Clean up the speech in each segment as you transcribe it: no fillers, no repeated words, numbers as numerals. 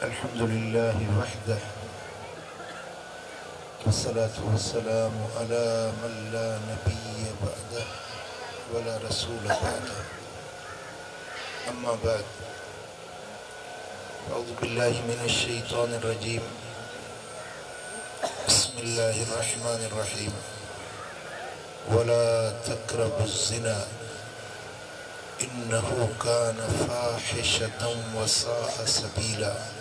الحمد لله وحده والصلاة والسلام على من لا نبي بعده ولا رسول بعده أما بعد أعوذ بالله من الشيطان الرجيم بسم الله الرحمن الرحيم ولا تقربوا الزنا إنه كان فاحشة وساء سبيلا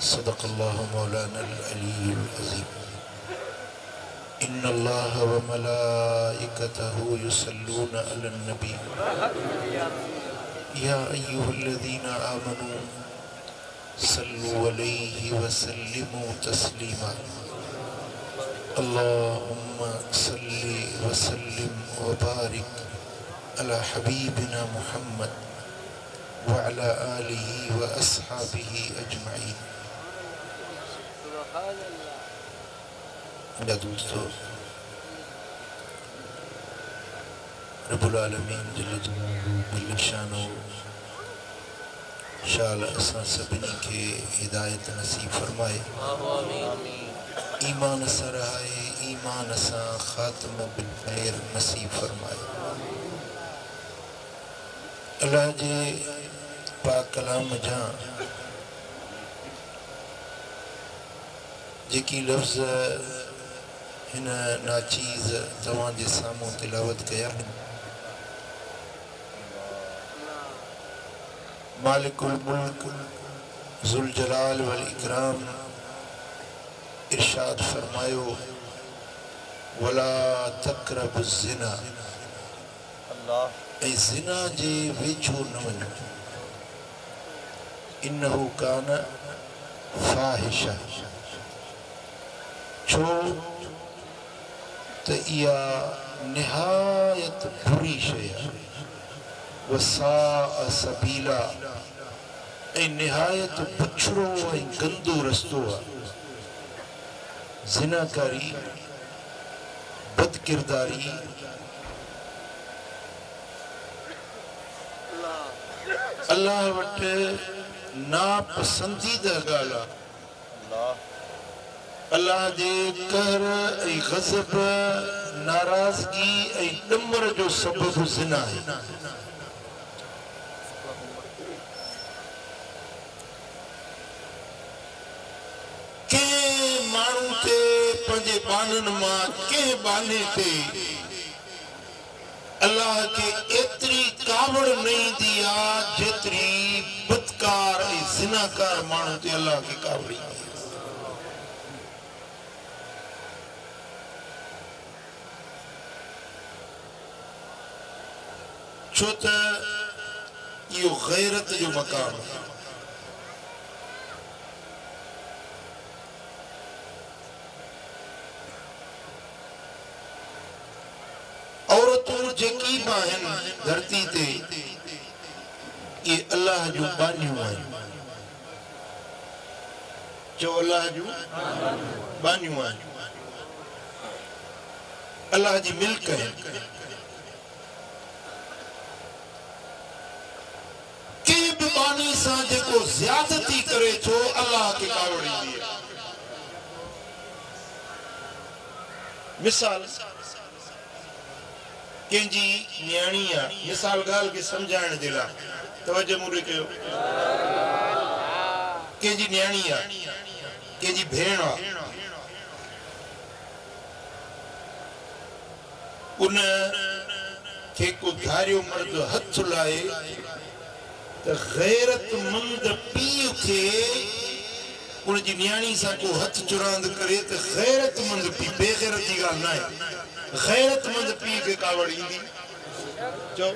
صدق الله مولانا العلي العظيم إن الله وملائكته يصلون على النبي يا أيها الذين آمنوا صلوا عليه وسلموا تسليما اللهم صل وسلم وبارك على حبيبنا محمد وعلى آله وأصحابه أجمعين दोस्तों रब्बुल आलमीन जल्ल जलालुहु शानो शाल असां सभिनी खे हिदायत नसीब फरमाए ईमान सां रहाए ईमान सां ख़ात्मो बिल ख़ैर नसीब फरमाए अल्लाह जे पाक कलाम जा जेकी लफ्ज़ हिन नाचीज़ तव्हां जे साम्हूं तिलावत कया मालिकुल मुल्क ज़ुल जलाल वल इकराम इरशाद फरमायो वला तक़रबु ज़िना ऐं ज़िना जे वेझो न वञो इन्नहु कान फ़ाहिशा छो त इहा निहायत बुरी शइ आहे वसाअ सबीला ऐं निहायत बुछड़ो ऐं गंदो रस्तो आहे ज़िनाकारी बदकिरदारी अल्लाह वटि नापसंदीदा ॻाल्हि आहे अल्लाह जे कहर ऐं ग़ज़ब नाराज़गी ऐं ॾमर जो सबबु ज़िना आहे कंहिं माण्हू ते पंहिंजे बाननि मां कंहिं बाने ते अल्लाह खे एतिरी कावड़ न ईंदी आहे जेतिरी बदकार ऐं ज़िनाकार माण्हू ते अल्लाह खे कावड़ ईंदी आहे छो त इहो गैरत जो मक़ाम आहे औरतूं जेकी बि आहिनि धरती ते इहे अल्लाह जूं बानियूं आहिनि चओ अल्लाह जूं बानियूं आहिनि अल्लाह जी मिल्क आहिनि बानी सां जेको ज़्यादती करे छो अल्लाह खे कावड़ ईंदी आहे मिसाल कंहिंजी न्याणी आहे मिसाल ॻाल्हि खे सम्झाइण जे लाइ तवजो मूं कयो कंहिंजी न्याणी आहे कंहिंजी भेण आहे उन खे को धारियो मर्द हथ लाए गैरतमंद पीउ खे उन जी न्याणी सां को हथ चुरांद करे त गैरतमंद पीउ बेगैरत जी ॻाल्हि न आहे गैरतमंद पीउ खे कावड़ ईंदी चओ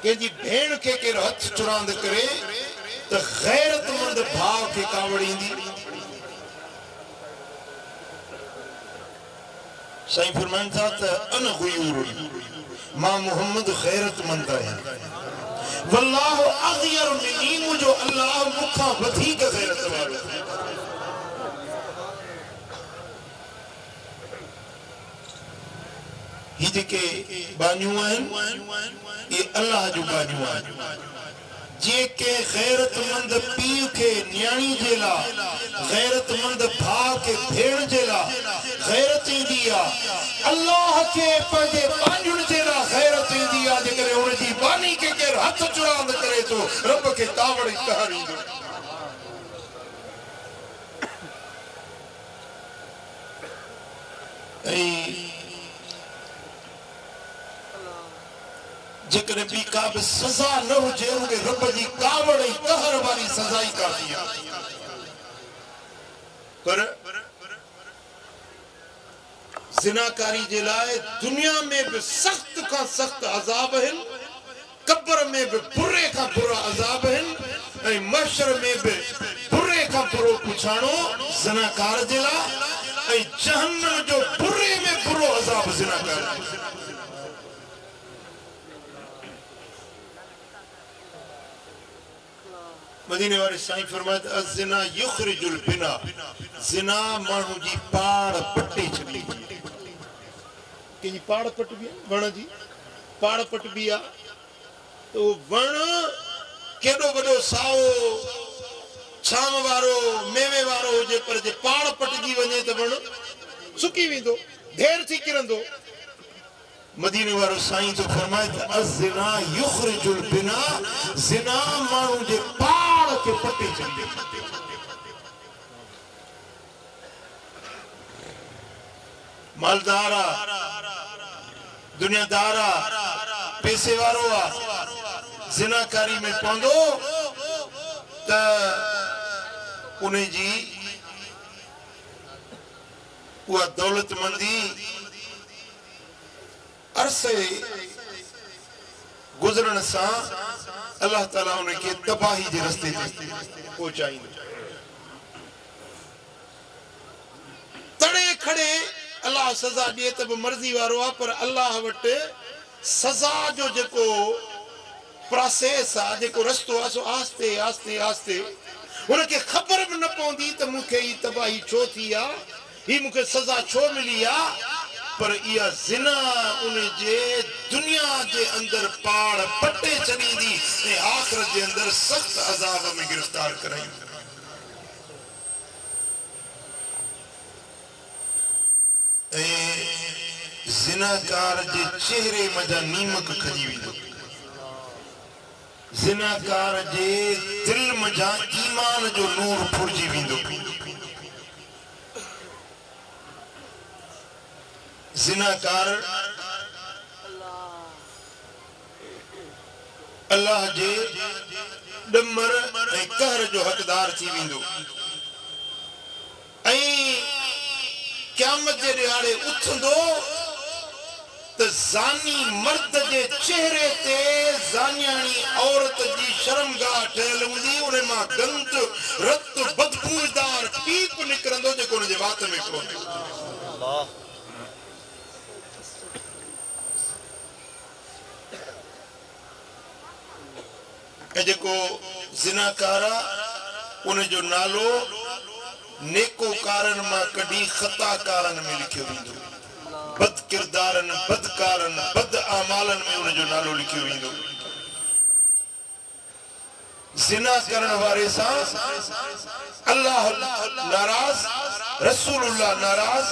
कंहिंजी भेण खे केरु हथ चुरांद करे त गैरतमंद भाउ खे कावड़ ईंदी साईं फरमाइनि था त अन गुयूर मां मोहम्मद गैरतमंद आहियां वल्लाहु अग़यर मिनी मुंहिंजो अल्लाह मूंखां वधीक गैरत वारो ही जेके बानियूं आहिनि ये अल्लाह जो बानियूं आहिनि जेके गैरतमंद पीउ के न्याणी जे लाइ, गैरतमंद भाउ के भेण जे लाइ गैरत ईंदी आहे, अल्लाह के पंहिंजे बांझुनि जे लाइ गैरत ईंदी आहे। जेकॾहिं हुन जी बानी के केरु हथ चुरांद करे थो, रब खे कावड़ कहर ईंदो। जेकॾहिं ॿी का बि सज़ा न हुजे, उहे रब जी कावड़ ऐं कहर वारी सज़ा ई काफ़ी आहे। पर ज़िनाकारी जे लाइ दुनिया में बि सख़्त खां सख़्त अज़ाब आहिनि, क़ब्र में बि बुरे खां बुरा अज़ाब आहिनि, ऐं महशर में बि बुरे खां बुरो पुछाणो ज़िनाकार जे लाइ, ऐं जहन्नम जो बुरे में बुरो अज़ाब ज़िनाकार। मदीने वाले साईं फरमाए त अज़िना युखरिजुल बिना, ज़िना माण्हू जी पाड़ पटे छॾी। कंहिंजी पाड़ पट बि आहे, वण जी पाड़ पट बि आहे, त उहो वण केॾो वॾो साओ छाम वारो मेवे वारो हुजे, पर जे पाड़ पटिजी वञे त वण सुकी वेंदो, ढेर थी किरंदो। मदीने वारो साईं तो फरमाए त अज़िना युखरिजुल बिना, ज़िना माण्हू जे पाड़ के पटे छॾे। मालदार आहे, दुनियादार आहे, पैसे वारो आहे, ज़िनाकारी में पवंदो त उन जी उहा दौलतमंदी अरसे गुजरण सां अल्लाह ताला उनखे तबाही जे रस्ते ते पहुचाईंदो। तड़े खड़े अल्लाह सज़ा ॾिए त बि मर्ज़ी वारो आहे, पर अल्लाह वटि सज़ा जो जेको प्रोसेस आहे, जेको रस्तो आहे, सो आस्ते आस्ते आस्ते उनखे ख़बर बि न पवंदी त मूंखे ही तबाही छो थी आहे, ही मूंखे सज़ा छो मिली आहे। पर इहा ज़िना उन जे दुनिया जे अंदर पाड़ पटे छॾींदी ऐं आख़िरत जे अंदर सख़्त अज़ाब में गिरफ़्तार कराईंदी। ऐं ज़िनाकार जे चेहरे मथां नीमक खजी वेंदो, ज़िनाकार जे दिल मथां ईमान जो नूर फुरिजी वेंदो। ज़िनाकार अल्लाह जे ॾमर ऐं कहर जो हक़दार थी वेंदो, ऐं क़यामत जे ॾियारे उथंदो त ज़ानी मर्द जे चेहरे ते ज़ानियाणी औरत जी शर्मगाह ठहियल हूंदी, उन मां गंद रत बदबूदार पीप निकिरंदो जेको उन जे वात में पवंदो। ऐं जेको ज़िनाकार आहे उन जो नालो नेकोकारनि मां कढी ख़ताकारनि में लिखियो वेंदो, बद किरदारनि, बदकारनि, बद आमालनि में उन जो नालो लिखियो वेंदो। ज़िना करण वारे सां अल्लाह नाराज़, रसूलुल्लाह नाराज़,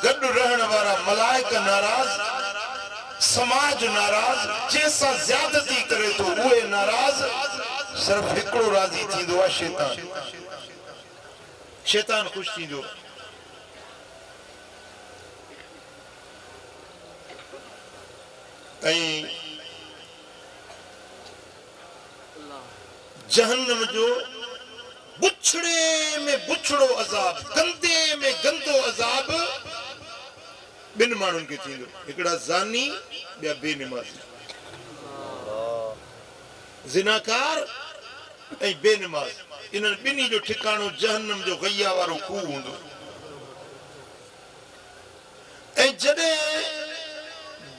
गॾु रहण वारा मलाइका नाराज़, समाज नाराज़, जंहिंसां ज़्यादती करे थो उहे नाराज़, सिर्फ़ हिकिड़ो राज़ी थींदो आहे, शैतान। शैतान ख़ुशि थींदो। ऐं जहन्नम जो बुछड़े में बुछड़ो अज़ाब, गंदे में गंदो अज़ाब ॿिनि माण्हुनि खे थींदो, हिकिड़ा ज़ानी, ॿिया बेनिमाज़ी। ज़िनाकार ऐं बेनिमाज़, इन्हनि ॿिन्ही जो ठिकाणो जहन्नम जो गैया वारो खूह हूंदो। ऐं जॾहिं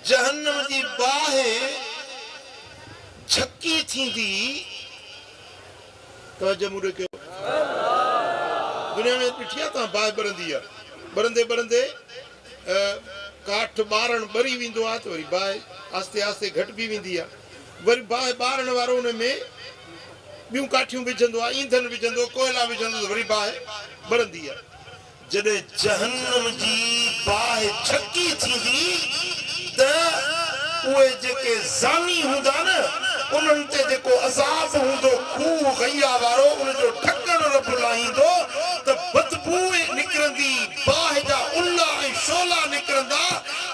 जहन्नम जी बाहि झकी थींदी, तवजो मूं कयो, दुनिया में ॾिठी आहे तव्हां, बाहि ॿरंदी आहे, ॿरंदे ॿरंदे काठ ॿारण ॿरी वेंदो आहे, त वरी बाहि आस्ते आस्ते घटिजी वेंदी आहे, वरी बाहि ॿारण वारो हुन में ॿियूं काठियूं विझंदो आहे, ईंधन विझंदो, कोयला विझंदो त वरी बाहि ॿरंदी आहे। जॾहिं जहन्नम जी बाहि छकी थींदी त उहे जेके ज़ानी हूंदा न उन्हनि ते जेको अज़ाब हूंदो खूह गैया वारो उनजो ढकण रब लाहींदो त बदबू निकिरंदी, बाहि जा उल्ला ऐं शोला निकिरंदा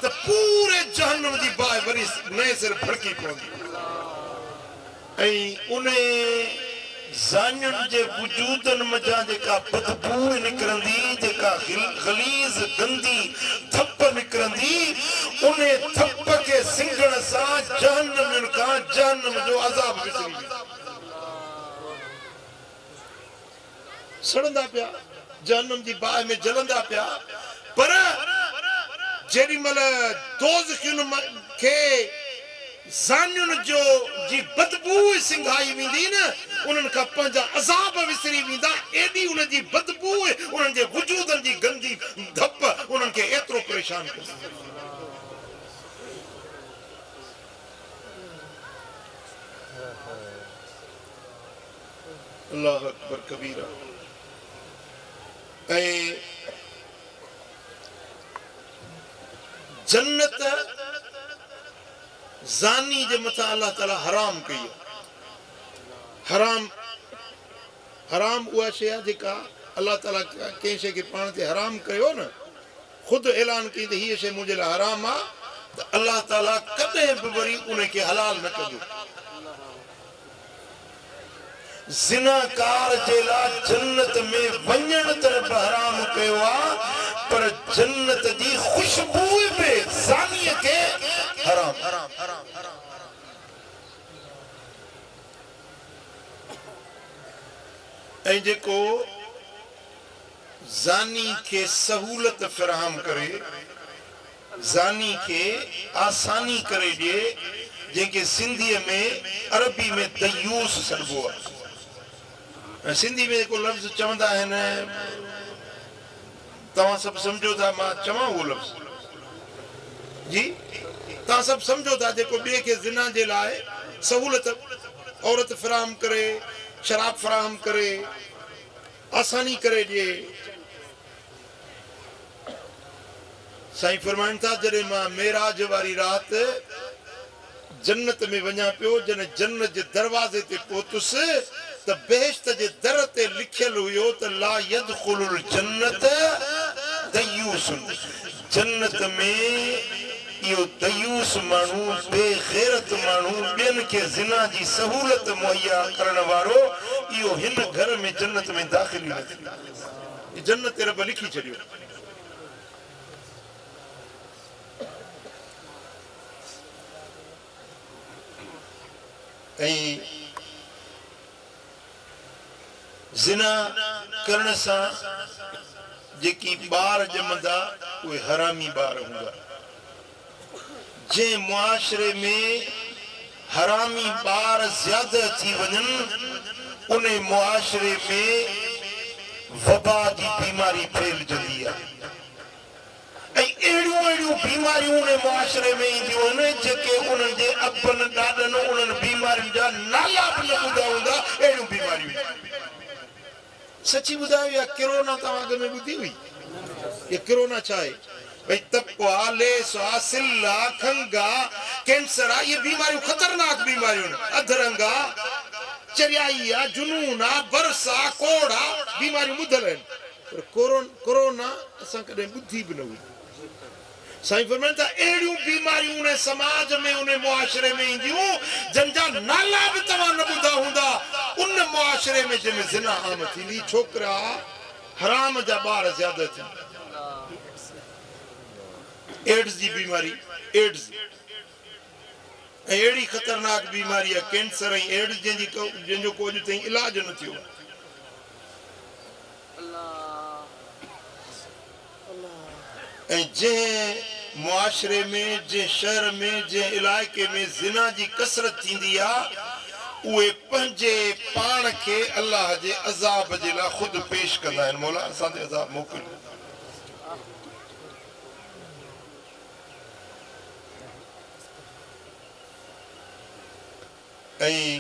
त पूरे जहन्नम जी बाहि वरी नए सिर भड़की पवंदी। ऐं उन ज़ानियुनि जे वजूदनि मथां जेका बदबू निकिरंदी, जेका ग़लीज़ गंदी थप निकिरंदी, उन थप खे सिंघण सां जहन्नम खां जहन्नम जो अज़ाब विसरी वेंदो। सड़ंदा पिया, जहन्नम जी बाहि में जलंदा पिया, पर जेॾी महिल दोज़खियुनि खे ज़ानियुनि जो जी बदबू सिंघाई वेंदी न, उन्हनि खां पंहिंजा अज़ाब विसरी वेंदा। एॾी उन जी बदबू उन्हनि जे वजूदनि जी गंदी धप उन्हनि खे एतिरो परेशान कंदी। अल्लाह अकबर कबीरा। ऐं जन्नत ज़ानी जे मथां अल्लाह ताला हराम कई। हराम उहा शइ आहे जेका अल्लाह ताला कंहिं शइ खे पाण ते हराम कयो न, ख़ुदि ऐलान कई त हीअ शइ मुंहिंजे लाइ हराम आहे, त अल्लाह ताला कॾहिं बि वरी उनखे हलाल न कंदो। ज़िनाकार जे लाइ जन्नत में वञण तरफ़ हराम कयो आहे, पर जन्नत जी ख़ुशबू बि ज़ानीअ खे हराम। ऐं जेको ज़ानी खे सहूलत फ़राहम करे, ज़ानी खे आसानी करे ॾिए, जंहिंखे सिंधीअ में अरबी में दयूस सॾिबो आहे। ऐं सिंधी में जेको लफ़्ज़ चवंदा आहिनि, तव्हां सभु सम्झो था मां चवां उहो लफ़्ज़ जी, तव्हां सभु सम्झो था जेको ॿिए खे ज़िना जे लाइ सहूलत औरत फ़राहम करे, शराब फ़राहम करे, आसानी करे ॾिए। साईं फरमाइनि था, जॾहिं मां मेराज वारी राति जन्नत में वञा पियो, जॾहिं जन्नत जे दरवाज़े ते पहुतुसि त बेहिश्त जे दर ते लिखियल हुयो त ला यदखुलुल जन्नत दयूसुन। जन्नत में इहो दयूस माण्हू, बेग़ैरत माण्हू, ॿियनि खे ज़िना जी सहूलत मुहैया करण वारो, इहो हिन घर में जन्नत में दाख़िल न थींदो। जन्नत ते रब लिखी छॾियो। ऐं ज़िना करण सां जेकी ॿार ॼमंदा उहे हरामी ॿार हूंदा। जंहिं मुआशरे में हरामी ॿार ज़्यादा थी वञनि, उन मुआशरे में वबा जी बीमारी फैलिजंदी आहे। ऐं अहिड़ियूं बीमारियूं उन मुआशरे में ईंदियूं आहिनि जेके उन्हनि जे अबनि ॾाॾनि उन्हनि बीमारियुनि जा नाला बि न ॿुधा हूंदा। अहिड़ियूं बीमारियूं सची ॿुधायो, या किरोना तव्हां अॻ में ॿुधी हुई? ये किरोना छा आहे? भई तप आहे, लेस आहे, सिल आहे, खंघ आहे, कैंसर आहे, ये बीमारियूं ख़तरनाक बीमारियूं आहिनि। अधरंग आहे, चरियाई आहे, जुनून आहे, बरस आहे, कोड़ आहे, बीमारियूं ॿुधल आहिनि। पर कोरोना असां कॾहिं ॿुधी बि न हुई। साईं फरमाइनि था, अहिड़ियूं बीमारियूं उन समाज में, उन मुआशरे में ईंदियूं जंहिंजा नाला बि तव्हां न ॿुधा हूंदा। उन मुआशरे में जंहिंमें ज़िना आम थींदी, छोकिरा हराम जा ॿार ज़्यादा थींदा। एड्स जी बीमारी, एड्स ऐं अहिड़ी ख़तरनाक बीमारी आहे कैंसर ऐं एड्स, जंहिंजो को अॼु ताईं इलाज न थियो। ऐं जंहिं मुआशरे में, जंहिं शहर में, जंहिं इलाइक़े में ज़िना जी कसरत थींदी आहे, उहे पंहिंजे पाण खे अलाह जे अज़ाब जे लाइ ख़ुदि पेश कंदा आहिनि। मौला असां ते अज़ाब मोकिल। ऐं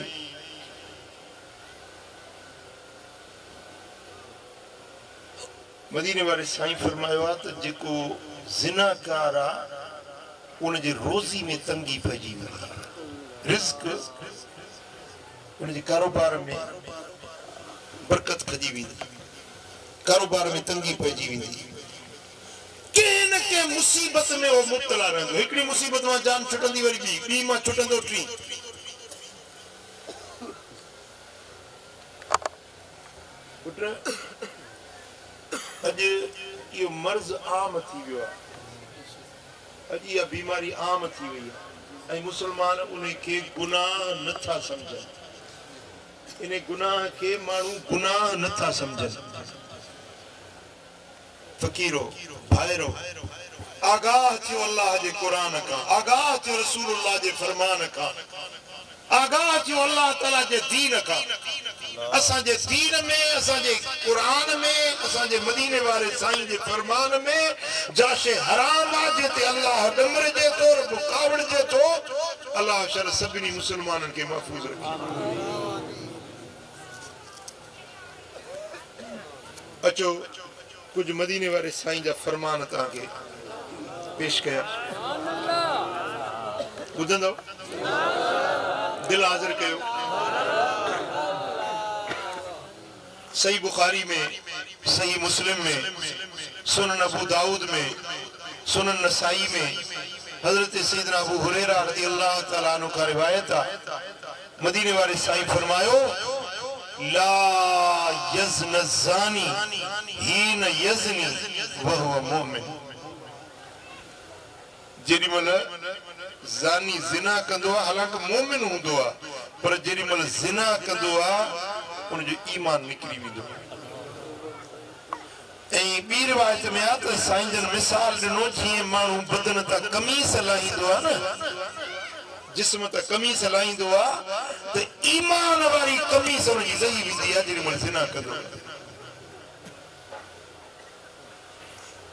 मदीने वारे साईं फरमायो आहे त जेको ज़िनाकार आहे उनजे रोज़ी में तंगी पइजी वेंदी, रिस्क उनजे कारोबार में बरकत खजी वेंदी, कारोबार में तंगी पइजी वेंदी, कंहिं न कंहिं मुसीबत में वो मुब्तला रहंदो। हिकिड़ी मुसीबत मां जान छुटंदी, वरी ॿी मां छुटंदो, टी। पुट अॼु इहो मर्ज़ आम थी वियो आहे, अॼु इहा बीमारी आम थी वई आहे ऐं मुस्लमान उन खे गुनाह नथा सम्झनि, इन गुनाह खे माण्हू गुनाह नथा सम्झनि। फ़क़ीरो भाइरो आगाह थियो अल्लाह जे क़ुरान खां, आगाह थियो रसूलुल्लाह जे फरमान खां, आगाह थियो अल्लाह ताला जे दीन खां। असांजे दीन में, असांजे क़ुरान में, असांजे मदीने वारे साईं जे फरमान में जाशे हराम आहे जिते अल्लाह ॾमरजे थो, रब कावड़जे थो। अल्लाह शर सभिनी मुस्लमाननि खे महफ़ूज़ रखे। अचो कुछ मदीने वारे साईं जा फरमान तव्हांखे पेश कया, ॿुधंदव, दिल हाज़िर कयो। सही बुखारी में, सही मुस्लिम में, सुनन अबू दाऊद में, सुनन नसाई में हजरत सैयदना अबू हुरैरा रज़ियल्लाहु तआला अन्हु का रिवायत है। मदीने वाले साईं फरमायो, ला यज़्न ज़ानी हीन यज़नी वहुव मोमिन। जेॾी महिल ज़ानी ज़िना कंदो आहे, हालांकि मोमिन हूंदो आहे, पर जेॾी महिल ज़िना कंदो आहे उनजो ईमान निकिरी वेंदो। ऐं ॿी रिवायत में आहे त साईं जन मिसाल ॾिनो, जीअं माण्हू बदन तां कमीस लाहींदो आहे न, जिस्म तां कमीस लाहींदो आहे त ईमान वारी कमीस उनजी लही वेंदी आहे जेॾी महिल ज़िना कंदो।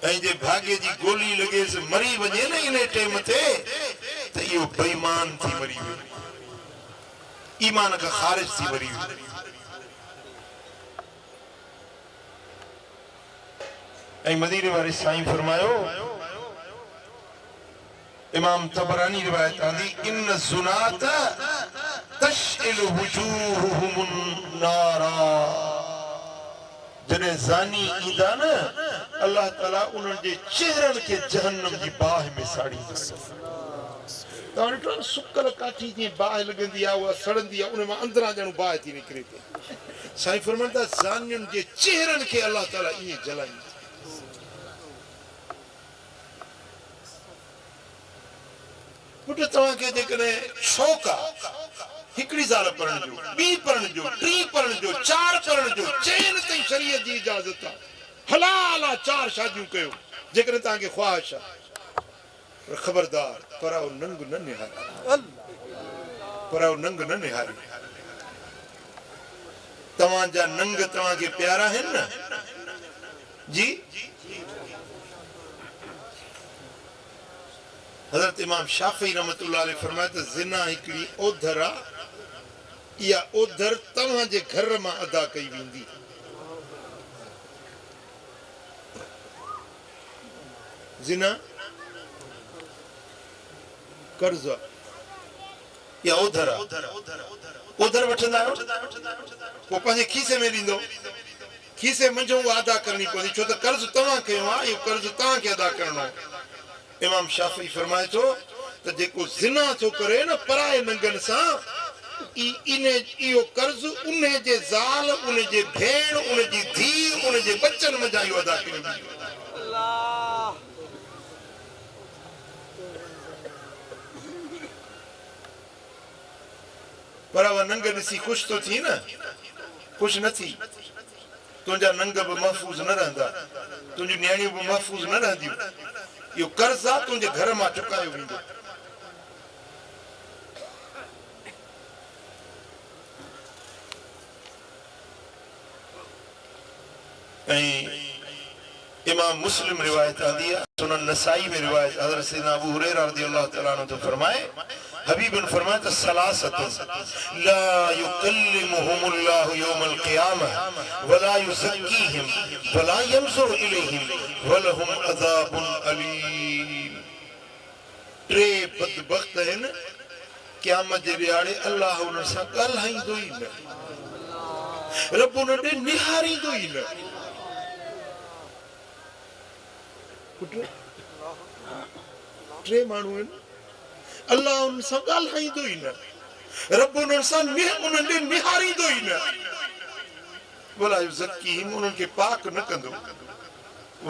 ऐं जे भाग्य जी गोली लॻेसि मरी वञे न इन टाइम ते त इहो बेईमान थी मरी वियो, ईमान खां ख़ारिज थी मरी वियो। ऐं मदीने वारे साईं फरमायो, इमाम तबरानी रिवायत आंदी, इन ज़ुनात तशइलु वुजूहुहुमुन नारा। जॾहिं ज़ानी ईंदा न, अल्लाह ताला उन्हनि जे चेहरनि खे जहन्नम जी बाहि में साड़ींदो। तव्हां ॾिठो न सुकल काठी जीअं बाहि लॻंदी आहे, उहा सड़ंदी आहे, उन मां अंदरां ॼणो बाहि थी निकिरे थी। साईं फरमाइनि था ज़ानियुनि जे चेहरनि खे अल्लाह ताला ईअं जलाईंदो। पुट तव्हांखे जेकॾहिं शौक़ु आहे हिकिड़ी ज़ाल पढ़ण जो, ॿी पढ़ण जो, टी पढ़ण जो, चार पढ़ण जो, चइनि ताईं शरीयत जी इजाज़त आहे, हलाल आहे, 4 शादियूं कयो जेकॾहिं तव्हांखे ख़्वाहिश आहे, पर ख़बरदार पराओ नंग न निहारी, पराओ नंग न निहारी। तव्हांजा नंग तव्हांखे प्यारा आहिनि न जी। हज़रत इमाम शाफ़ी रहमतुल्लाह अलैह फरमाए त ज़िना हिकिड़ी ओधर आहे, इहा ओधर तव्हांजे घर मां अदा कई वेंदी। ज़िना कर्ज़ आहे, इहा ओधर आहे। ओधर वठंदा आहियो, पोइ पंहिंजे खीसे में ॾींदो, खीसे मंझो उहा अदा करणी पवंदी, छो त कर्ज़ तव्हां कयो आहे, इहो कर्ज़ तव्हांखे अदा करिणो आहे। इमाम शाफ़ी फरमाए थो त जेको ज़िना थो करे न पराए नंगनि सां, इहो कर्ज़ उन जे ज़ाल, उन जे भेण, उन जी धीउ, उन जे बचनि मंझां इहो अदा कयो। पर उहा नंग ॾिसी ख़ुशि थो थी न, ख़ुशि न थी। तुंहिंजा नंग बि महफ़ूज़ न रहंदा, तुंहिंजूं नियाणियूं बि महफ़ूज़ न रहंदियूं। इहो कर्ज़ आहे, तुंहिंजे घर मां चुकायो वेंदो। ऐं इमाम मुस्लिम रिवायत आंदी आहे। सुनन नसाई में रिवायत हज़रत सैयदना अबू हुरैरा रज़ियल्लाहु तआला अन्हु तो फरमाए हबीब ने फरमाया तो सलासतुन ला युकल्लिमुहुमुल्लाहु यौमल क़ियामह वला युज़क्कीहिम वला यंज़ुरु इलैहिम वलहुम अज़ाबुन अलीम। टे बदबख्त हैं क़यामत जे ॾियारे अल्लाह उन्हनि सां ॻाल्हाईंदो ई न, रब उन्हनि ॾे निहारींदो ई न। टे माण्हू आहिनि अल्लाह उन सां ॻाल्हाईंदो ई न, रब उन्हनि सां उन्हनि ॾे निहारींदो ई न। वला युज़क्कीहिम उन्हनि खे पाक न कंदो,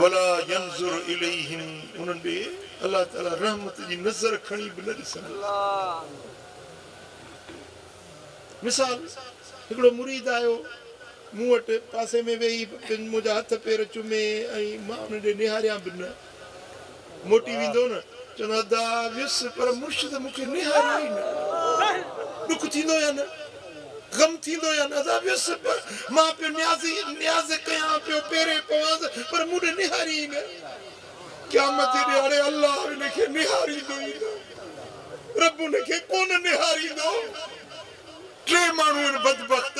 वला यंज़ुरु इलैहिम उन्हनि ॾे अल्लाह ताला रहमत जी नज़र खणी बि न ॾिसंदो। मिसाल हिकिड़ो मुरीद आयो मूं वटि पासे में वेही मुंहिंजा हथ पेर चुमे ऐं मां उन ॾे निहारियां बि न, मोटी वेंदो न चवंदो अदा वियुसि पर मुर्शिद मूंखे निहारियो ई न। ॾुख थींदो या न, गम थींदो या न, अदा वियुसि पर मां पियो न्याज़ कयां पियो पेरे पवां पर मूं ॾे निहारी ई न। क़यामत जे ॾियारे अल्लाह हिनखे निहारींदो ई न, रब हुनखे कोन निहारींदो। टे माण्हू आहिनि बदबख्त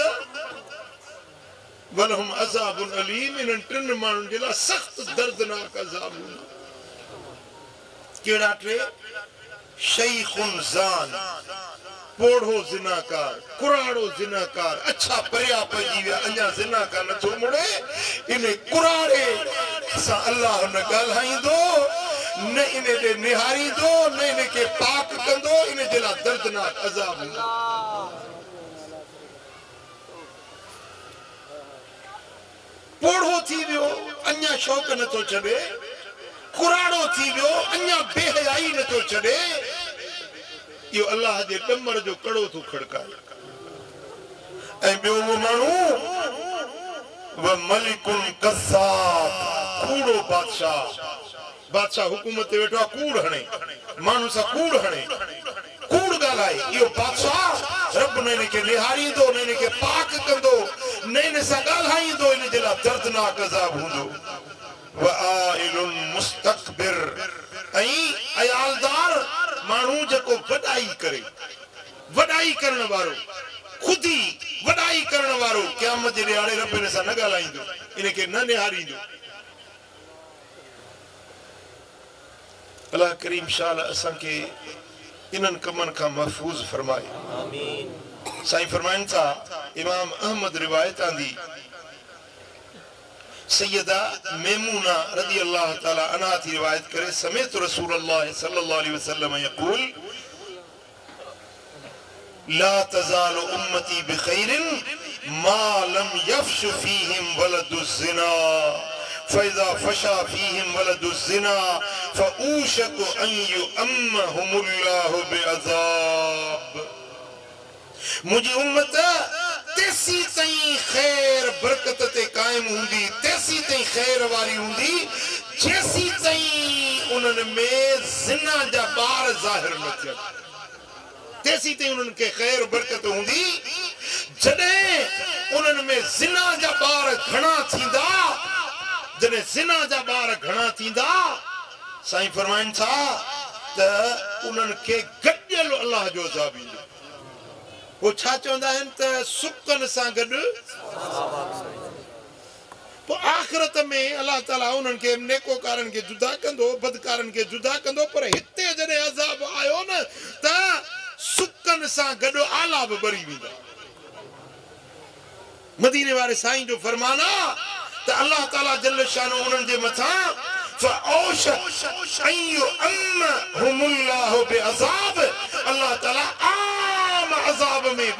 वलहुम अज़ाबुन अलीम। इन्हनि टिनि माण्हुनि जे लाइ सख़्त दर्दनाक अज़ाब हूंदो। कहिड़ा टे? शैख़ुन ज़ान पोढ़ो ज़िनाकार, कुराड़ो ज़िनाकार। अच्छा परिया पइजी विया अञा ज़िनाकार नथो मुड़े, इन कुराड़े सां अल्लाह न ॻाल्हाईंदो न इन ॾे निहारींदो न इनखे पाक कंदो। इन जे लाइ दर्दनाक अज़ाब हूंदो। पोढ़ो थी वियो अञा शौक़ नथो छॾे, कुराड़ो थी वियो अञा बेहयाई नथो छॾे, इहो अल्लाह जे ॾमर जो कड़ो थो खड़काए। ऐं ॿियो उहो माण्हू व मलिकुन कज़्ज़ाब कूड़ो बादशाह, बादशाह हुकूमत ते वेठो आहे कूड़ हणे, माण्हू सां कूड़ हणे, कूड़ ॻाल्हाए। इहो बादशाह रब न इनखे निहारींदो न इनखे पाक कंदो न इन सां ॻाल्हाईंदो। इन जे लाइ दर्दनाक अज़ाब हूंदो। व आइलुन मुस्तकबिर ऐं अयालदार माण्हू जेको वॾाई करे, वॾाई करण वारो, ख़ुदि वॾाई करण वारो, क़यामत जे ॾियारे रब इन सां न ॻाल्हाईंदो, इनखे न निहारींदो। अल्लाह करीम शाल असांखे इन्हनि कमनि खां महफ़ूज़ फरमाए। साईं फरमाइनि था इमाम अहमद रिवायत आंदी सैयदा मैमूना रज़ी अल्लाह ताला अन्हा थी रिवायत करे समेत रसूलुल्लाह सल्लल्लाहु अलैहि वसल्लम यक़ूल ला तज़ालु उम्मती बिखैरिन मा लम यफ़्श फीहिम वलदुज़्ज़िना फ़इज़ा फ़शा फीहिम वलदुज़्ज़िना फ़ऊशकु अन युअम्महुमुल्लाहु बिअज़ाब। मुझी उम्मत तेसी ताईं खैर बरकत ते कायम हुंदी, तेसी ताईं खैर वारी हुंदी जेसी ताईं उन्हनि में ज़िना जा ॿार ज़ाहिर न थियनि। तेसी ताईं उन्हनि खे खैर बरकत हुंदी जॾहिं उन्हनि में ज़िना जा ॿार घणा थींदा। जॾहिं ज़िना जा ॿार घणा थींदा साईं फरमाइनि था त उन्हनि खे गॾियल अल्लाह जो अज़ाब ईंदो। वो छा चवंदा आहिनि त सुकनि सां गॾु पोइ आख़िरत में अल्लाह ताला उन्हनि खे नेकोकारनि खे जुदा कंदो, बदकारनि खे जुदा कंदो। पर हिते जॾहिं अज़ाब आयो न त सुकनि सां गॾु आला बि ॿरी वेंदा। मदीने वारे साईं जो फरमान आहे त अल्लाह ताला जल शानो उन्हनि जे मथां अल्लाह ताला आम अज़ाब में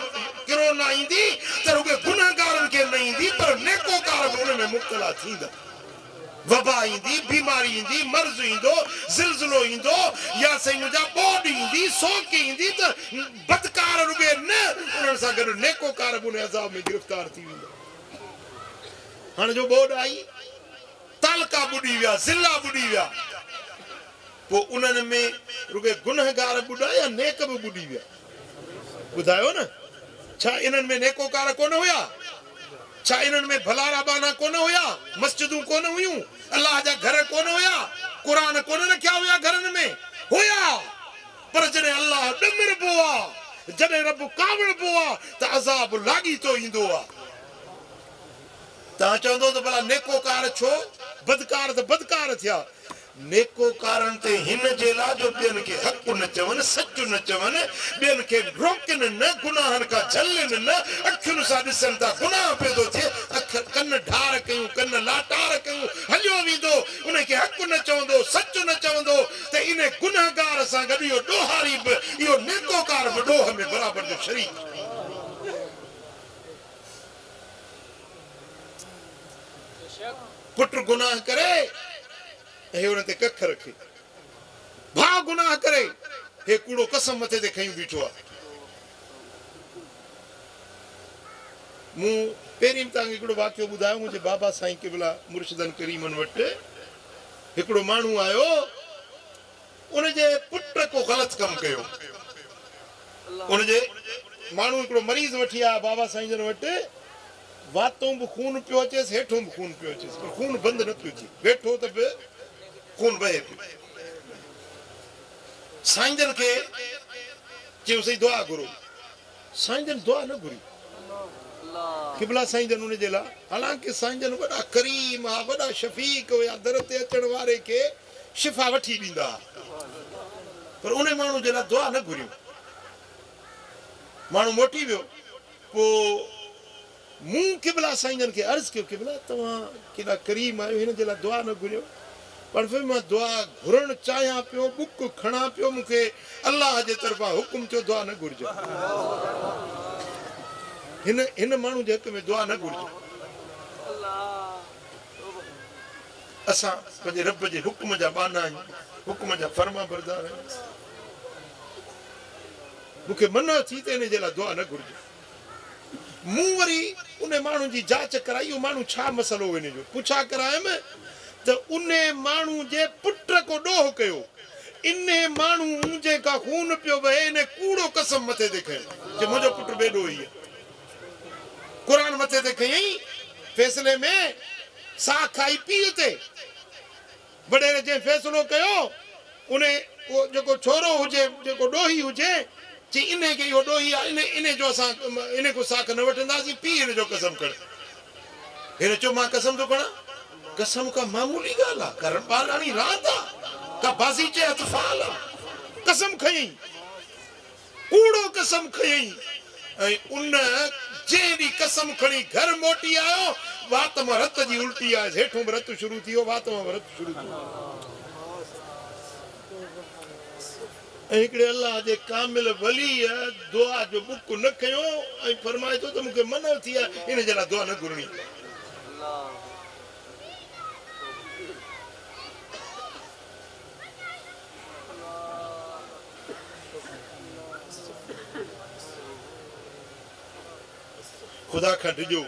किरो न ईंदी त रुॻो गुनहगारनि खे न ईंदी पर नेकोकार बि उन में मुब्तला थींदा। वबा ईंदी, बीमारी ईंदी, मर्ज़ ईंदो, ज़िलज़िलो ईंदो या साईं मुंहिंजा ॿोॾ ईंदी, सोक ईंदी त बदकार रुॻे न उन्हनि सां गॾु नेकोकार बि उन अज़ाब में गिरफ़्तार थी वेंदा। हाणे जो ॿोॾ आई तालका ॿुॾी विया, ज़िला ॿुॾी विया, पोइ उन्हनि में रुॻे गुनहगार ॿुॾा या नेक बि ॿुॾी विया। ॿुधायो न, छा इन्हनि में नेकोकार कोन हुया? छा इन्हनि में भला राबाना कोन हुया? मस्जिदूं कोन हुयूं? अल्लाह जा घर कोन हुया? कुरान कोन रखिया हुया घरनि में हुया पर जॾहिं अल्लाह ॾमिरबो आहे जॾहिं रब कावड़बो आहे त अज़ाब लाॻी थो ईंदो आहे तव्हां चवंदो त भला नेकोकार छो बदकार त बदकार थिया नेकोकारनि ते हिन जे लाइ जो ॿियनि खे हक़ न चवनि सच न चवनि ॿियनि खे रोकनि न गुनाहनि खां झलनि न अखियुनि सां ॾिसनि था गुनाह पैदो थिए कन ढार कयूं कन लाटार कयूं हलियो वेंदो उनखे हक़ न चवंदो सच न चवंदो त इन गुनाहगार सां गॾु इहो ॾोहारी बि इहो नेकोकार बि ॾोह में बराबरि जो शरीक पुट गुनाह करे हे उन ते कख रखे भाउ गुनाह करे हे कूड़ो कसम मथे ते खयूं बीठो आहे मूं पहिरीं तव्हांखे हिकिड़ो वाक़ियो ॿुधायो मुंहिंजे बाबा साईं क़िबला मुर्शिदनि करीमनि वटि हिकिड़ो माण्हू आयो उनजे पुट को ग़लति कमु कयो उनजे माण्हू हिकिड़ो मरीज़ वठी आया बाबा साईं जन वटि वातों बि खून पियो अचेसि हेठों बि खून पियो अचेसि पर खून बंदि न पियो थिए वेठो त बि खून बहे पियो साईं जन खे चयो सही दुआ घुरो साईं जन दुआ न घुरी क़िबला साईं जन उन जे लाइ हालांकि साईं जन वॾा करीम हुआ वॾा शफ़ीक हुया दर ते अचण वारे खे शिफ़ा वठी ॾींदा पर उन माण्हू जे लाइ दुआ न घुरियूं माण्हू मोटी वियो पोइ मूं क़िबला साईं जन खे अर्ज़ु कयो क़िबला तव्हां केॾा करीम आहियो हिन जे लाइ दुआ न घुरियो पर फिर मां दुआ घुरणु चाहियां पियो बुक खणा पियो मूंखे अलाह जे तरफ़ां हुकुम थियो दुआ न घुरिजो हिन माण्हू जे हक़ में दुआ न घुरिजो असां पंहिंजे रब जे हुकुम जा बाना आहियूं हुकुम जा फर्मा बरदार आहियूं मूंखे मन थी त हिन जे लाइ दुआ न घुरिजो मूं वरी उन माण्हू जी जांच कराई उहो माण्हू छा मसइलो हिन जो पुछा करायमि त उन माण्हू जे पुट को ॾोह कयो इन माण्हू जेका खून पियो वहे इन कूड़ो कसम मथे ते खयो जे मुंहिंजो पुट बेॾो ई आहे क़ुरान मथे ते खयईं फ़ैसिले में साह खाई पीउ ते वॾेरे जंहिं फ़ैसिलो कयो उन उहो जेको छोरो हुजे जेको ॾोही हुजे चई इन खे इहो ॾोही आहे इन जो असां इन को साख न वठंदासीं पीउ हिन जो कसम खण हिन चयो मां कसम थो खणां कसम का मामूली ॻाल्हि आहे कर पालाणी रात आहे का बाज़ीचे अतफाल आहे कसम खयईं कूड़ो कसम खयईं ऐं उन जंहिं ॾींहुं कसम खणी घर मोटी आयो वात मां रत जी उल्टी आहे हेठों बि रत शुरू थी वियो वात मां बि रत शुरू थी वियो ऐं हिकिड़े अलाह जे कामिल वली दुआ जो बुक न कयो ऐं फरमाए थो त मूंखे मना थी आहे इन जे लाइ दुआ न घुरणी खुदा खां डिॼो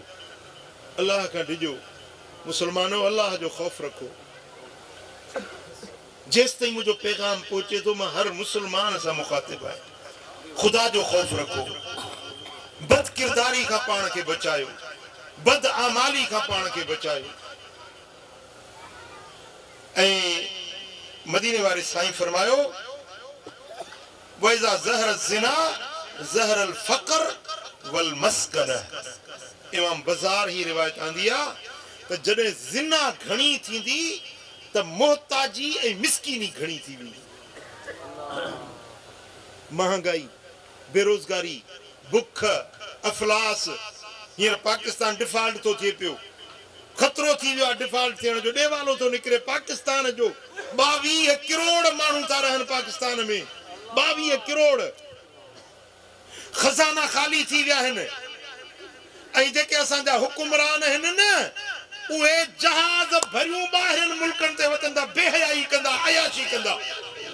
अलाह खां डिॼो मुसलमानो अलाह जो ख़ौफ़ रखो जेसि ताईं मुंहिंजो पैगाम पहुचे थो मां हर मुसलमान सां मुखातिब आहियां खुदा जो ख़ौफ़ रखो बद किरदारी खां पाण खे बचायो बद आमाली खां पाण खे बचायो ऐं मदीने वारे साईं फरमायो वइज़ा ज़हर ज़िना ज़हर अल फ़क़्र वल मस्कन इमाम बाज़ार ही रिवायत आंदी आहे त जॾहिं ज़िना घणी थींदी त मोहताजी ऐं मिसकीनी घणी थी वेंदी महांगाई बेरोज़गारी बुख अफलास हींअर पाकिस्तान डिफॉल्ट थो थिए पियो ख़तरो थी वियो आहे डिफॉल्ट थियण जो ॾेवालो थो निकिरे पाकिस्तान जो 22 करोड़ माण्हू था रहनि पाकिस्तान में 22 करोड़ खज़ाना ख़ाली थी विया आहिनि ऐं जेके असांजा हुकुमरान आहिनि न उहे जहाज़ भरियूं ॿाहिरनि मुल्कनि ते वतंदा बेहयाई कंदा अयाशी कंदा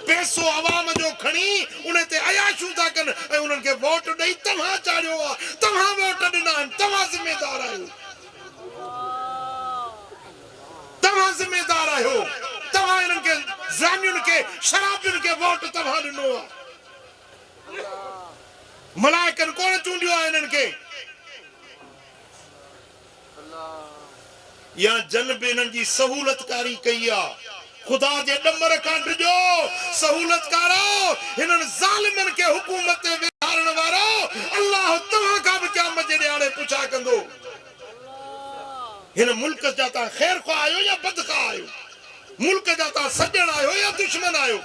पैसो अवाम जो खणी उन ते अयाशूं था कनि ऐं उन्हनि खे वोट ॾेई तव्हां चाढ़ियो आहे तव्हां वोट ॾिना आहिनि तव्हां ज़िमेदार आहियो तव्हां ज़िमेदार आहियो तव्हां इन्हनि खे ज़ानियुनि खे शराबियुनि खे वोट तव्हां ॾिनो आहे मलाइकनि कोन चूंडियो आहे इन्हनि खे या जन बि इन्हनि जी सहूलतकारी कई आहे खुदा जे डमर खां डिजो सहूलत कारो हिनन ज़ालिमन के हुकूमत ते विहारण वारो अल्लाह तव्हां खां बि क़यामत जे ॾियारे पुछा कंदो हिन मुल्क जा ता खैर खा आयो या बदखा आयो मुल्क जा ता सजण आयो या दुश्मन आयो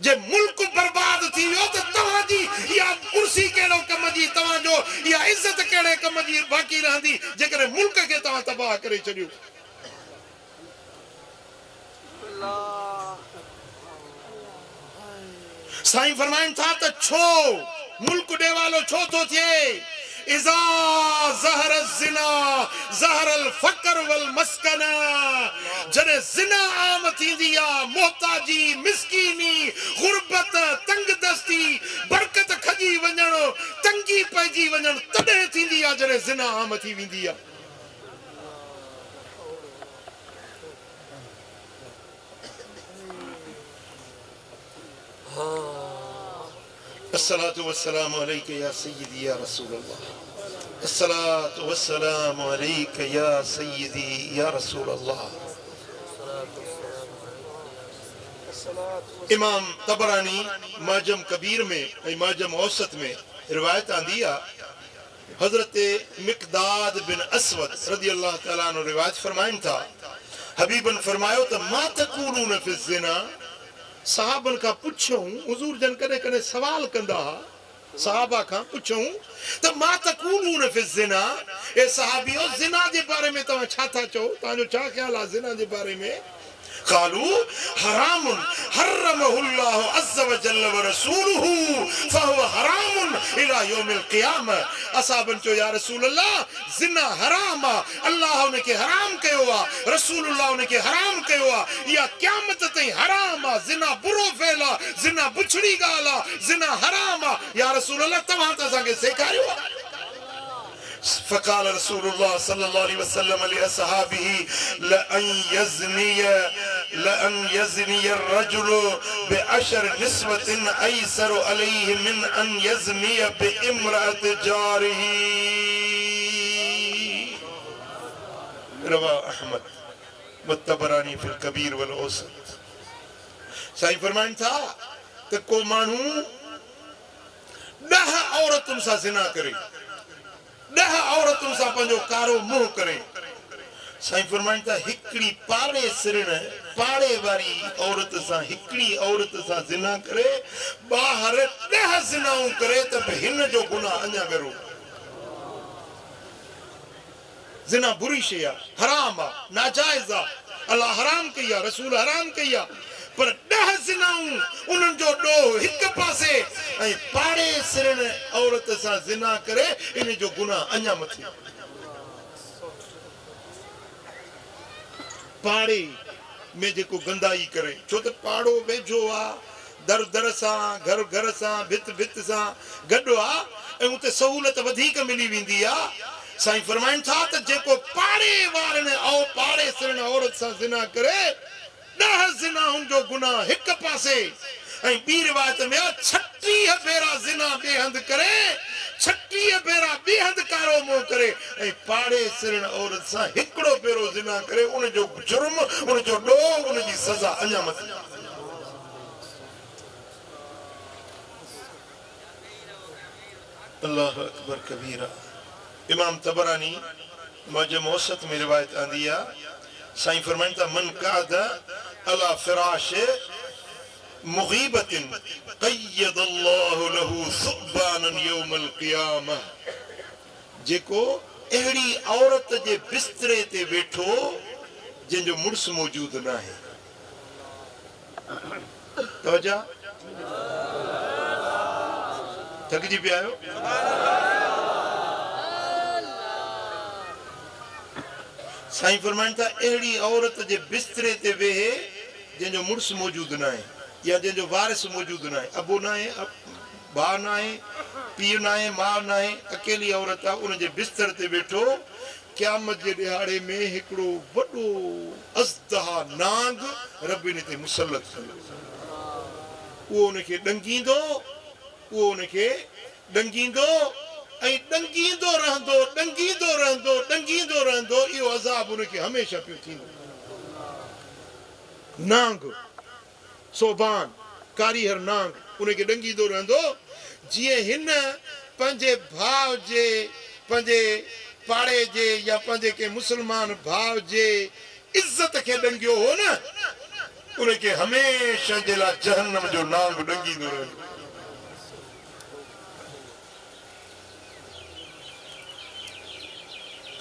जे मुल्क बर्बाद थी वियो त तव्हां जी या कुर्सी केड़ो कम जी तव्हां जो या इज्जत केड़े कम जी बाकी रहंदी जेकर मुल्क के तव्हां तबाह करे छडियो साईं फरमाइन था त छो मुल्क ॾे वालो छो थो थिए इज़ा ज़हर ज़िना ज़हर अल फ़क़र वल मस्कना जॾहिं ज़िना आम थींदी आहे मोहताजी मिस्कीनी गुरबत तंगदस्ती बरकत खजी वञण तंगी पइजी वञण तॾहिं थींदी आहे जॾहिं ज़िना आम थी वेंदी आहे अस्सलातु वस्सलामु अलैका या सय्यदी या रसूल अल्लाह अस्सलातु वस्सलामु अलैका या सय्यदी या रसूल अल्लाह इमाम तबरानी माजम कबीर में माजम औसत में रिवायत आंदी आहे हजरत मिक़दाद बिन असवद रज़ी अल्लाह तआला अन्हु रिवायत फरमाइन था हबीबन फरमायो त मा तक़ूलून फी ज़िना सहाबन का पुछूं हुजूर जन कदे कदे सवाल कंदा सहाबा का पुछूं त मा तक़ूलून फी ज़िना ए सहाबियो ज़िना जे बारे में तवा छा था चो ताजो छा ख्याल आ ज़िना जे बारे में क़ालू हरामुन हर्रमहुल्लाहु अज़्ज़ व जल्ल व रसूलुहु फहुव हरामुन इला यौमिल क़ियामा असहाबन चो या रसूल अल्लाह ज़िना हराम आ अल्लाह उन के हराम कयो आ रसूलुल्लाह उन के हराम कयो आ या क़यामत ताईं हराम आ ज़िना बुरो फेल आ ज़िना बुछड़ी गाल आ ज़िना हराम आ या रसूल अल्लाह तव्हां त असांखे सेखारियो आ فقال رسول الله صلى الله عليه وسلم لأصحابه لأن يزني الرجل بعشر نسوة أيسر عليه من أن يزني بامرأة جاره رواه أحمد والطبراني في الكبير والأوسط साईं फरमाइनि था त को माण्हू 10 औरतुनि सां ज़िना करे 10 औरतुनि सां पंहिंजो कारो मुंहुं करे साईं फरमाइनि था हिकिड़ी पाड़े सिरण पाड़े वारी औरत सां हिकिड़ी औरत सां ज़िना करे ॿाहिरि 10 ज़िनाऊं करे त बि हिन जो गुनाह अञा करो ज़िना बुरी शइ आहे हराम आहे नाजाइज़ आहे अल्लाह हराम कई आहे रसूल हराम कई आहे पर 10 ज़िनाऊं उन्हनि जो ॾोह हिकु पासे ऐं पाड़े सिरण औरत सां ज़िना करे इन जो गुनाह अञा मथे पाड़े में जेको गंदाई करे छो त पाड़ो वेझो आहे दर दर सां घर घर सां भित भित सां गॾु आहे ऐं उते सहूलियत वधीक मिली वेंदी आहे साईं फरमाइनि था त जेको पाड़े वारनि ऐं पाड़े सिरण औरत सां ज़िना करे 10 ज़िनाउनि जो गुनाह हिकु पासे ऐं ॿी रिवायत में 36 भेरा ज़िना ॿिए हंधि करे 36 भेरा ॿिए हंधि कारो मुंहुं करे ऐं पाड़े सिरण औरत सां हिकिड़ो भेरो ज़िना करे उन जो जुर्म उन जो ॾोह उन जी सज़ा अञा मथे अल्लाह अकबर कबीरा इमाम तबरानी मुअज्जम औसत में रिवायत आंदी आहे साईं फरमाइनि था मन काद अला फिराश मुगीबतिन क़य्यदल्लाहु लहू सुब्बानन यौमल क़ियामह जेको अहिड़ी औरत जे बिस्तरे ते वेठो जंहिंजो मुड़ुस मौजूद न आहे तवजा थकिजी पिया आहियो साईं फरमाइनि था अहिड़ी औरत जे बिस्तरे ते वेहे जंहिंजो मुड़ुस मौजूद न आहे या जंहिंजो वारिस मौजूद न आहे अबो न आहे भाउ न आहे पीउ न आहे माउ न आहे अकेली औरत आहे उन जे बिस्तर ते वेठो क़यामत जे ॾिहाड़े में हिकिड़ो वॾो अज़दहा नांग रब इन ते मुसलत कंदो उहो उनखे ॾंगींदो उहो उनखे ॾंगींदो ऐं ॾंगींदो रहंदो ॾंगींदो रहंदो ॾंगींदो रहंदो इहो अज़ाब उनखे हमेशह पियो थींदो नांग सोबान कारी हर नांग उनखे डंगीदो रहंदो जीअं हिन पंहिंजे भाउ जे पंहिंजे पाड़े जे या पंहिंजे के मुसलमान भाउ जे इज़त खे डंगियो हो न उनखे हमेशह जे लाइ जहन्नम जो नांग डंगीदो रहंदो।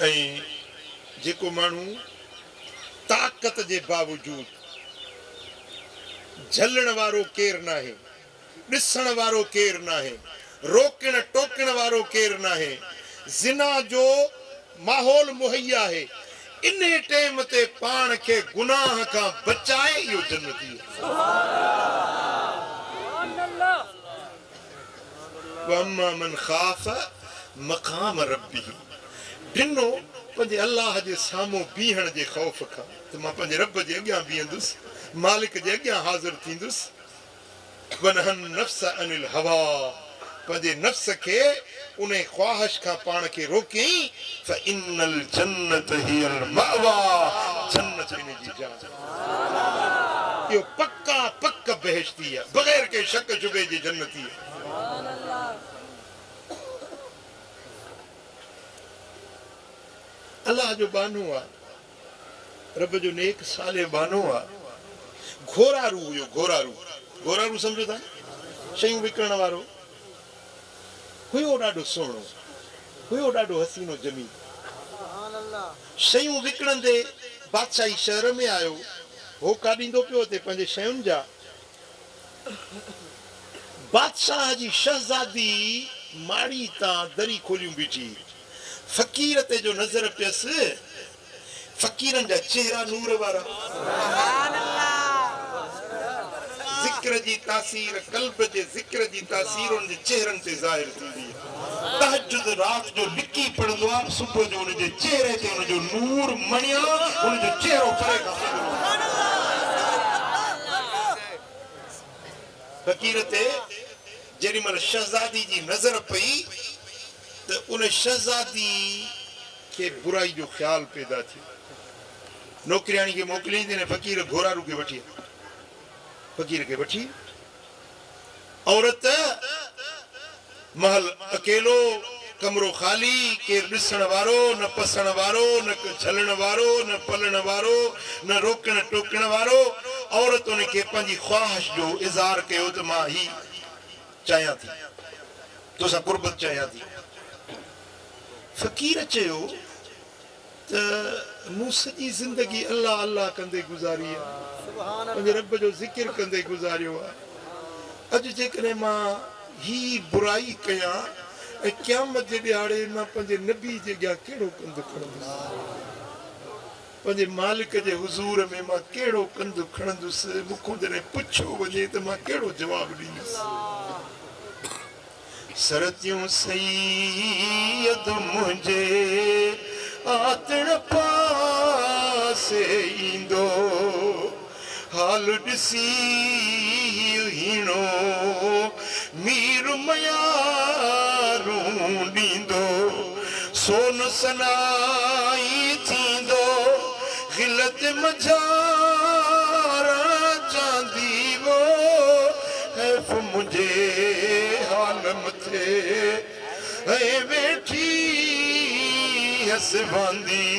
ऐं जेको माण्हू ताक़त जे बावजूद झलण वारो केर नाहे, ॾिसण वारो केर नाहे, रोकण टोकण वारो केर नाहे, ज़िना जो माहौल मुहैया आहे, इन टाइम ते पाण खे गुनाह खां बचाए इहो जन्नती वअम्मा मन ख़ाफ़ मक़ाम रब्बिह ॾिनो पंहिंजे अल्लाह जे साम्हूं बीहण जे ख़ौफ़ खां त मां पंहिंजे रब जे अॻियां बीहंदुसि, मालिक जे अॻियां हाज़िर थींदुसि। वनहन नफ्स अनिल हवा पंहिंजे नफ्स खे उन ख्वाहिश खां पाण खे रोकई फइन्नल जन्नत हियल मअवा जन्नत इन जी जाइ इहो पक्का पक बहिश्ती आहे बग़ैर के शक शुबे जी जन्नती आहे। अल्लाह जो बानो आहे, रब जो नेक साले बानो आहे। घोरारू हुयो, घोरारू सम्झो था, शयूं विकिणण वारो हुयो, ॾाढो सुहिणो हुयो, ॾाढो हसीनो जमीन। शयूं विकिणंदे बादशाही शहर में आयो, होका ॾींदो पियो हुते पंहिंजे शयुनि जा। बादशाह जी शहज़ादी माड़ी तां दरी खोलियूं बीठी, फ़कीर ते जो नज़र पियसि, फ़कीरनि जा चेहरा नूर वारा, ज़िक्र जी तासीर क़ल्ब जे ज़िक्र जी तासीर उन जे चेहरनि ते ज़ाहिर थींदी आहे। तहज्जुद रात जो लिकी पढ़ंदो आहे, सुबुह जो उन जे चेहरे ते उन जो नूर मणिया, उन जो चेहरो परे खां फ़कीर ते जेॾी महिल शहज़ादी जी नज़र पई त उन शहज़ादी खे बुराई जो ख़्याल पैदा थियो। नौकरियाणी खे मोकिलियईं त फ़कीर घोरारू खे वठी, फ़कीर खे वठी औरत महल अकेलो, कमरो ख़ाली, केरु ॾिसण वारो न, पसण वारो न, झलण वारो न, पलण वारो न, रोकण टोकण वारो। औरत उनखे पंहिंजी ख्वाहिश जो इज़हार कयो त मां ही चाहियां थी, तोसां कुर्बत चाहियां थी। फ़कीर चयो त मूं सॼी ज़िंदगी अल्लाह अल्लाह कंदे गुज़ारी आहे, पंहिंजे रब जो ज़िक्र कंदे गुज़ारियो आहे। अॼु जेकॾहिं मां ही बुराई कयां ऐं क़यामत जे ॾियारे मां पंहिंजे नबी जे अॻियां कहिड़ो कंधु खणंदुसि, पंहिंजे मालिक जे हुज़ूर में मां कहिड़ो कंधु खणंदुसि, मूंखां जॾहिं पुछो वञे त मां कहिड़ो जवाबु ॾींदुसि। सरतियूं सैयद मुंहिंजे आतण पासे ईंदो, हाल ॾिसी हीणो मीर मयारूं ॾींदो, सोन सनाई थींदो, गिलत मझारा चांदी वो, हैफ मुंहिंजे हाल मथे ऐं वेठी हसबांदी।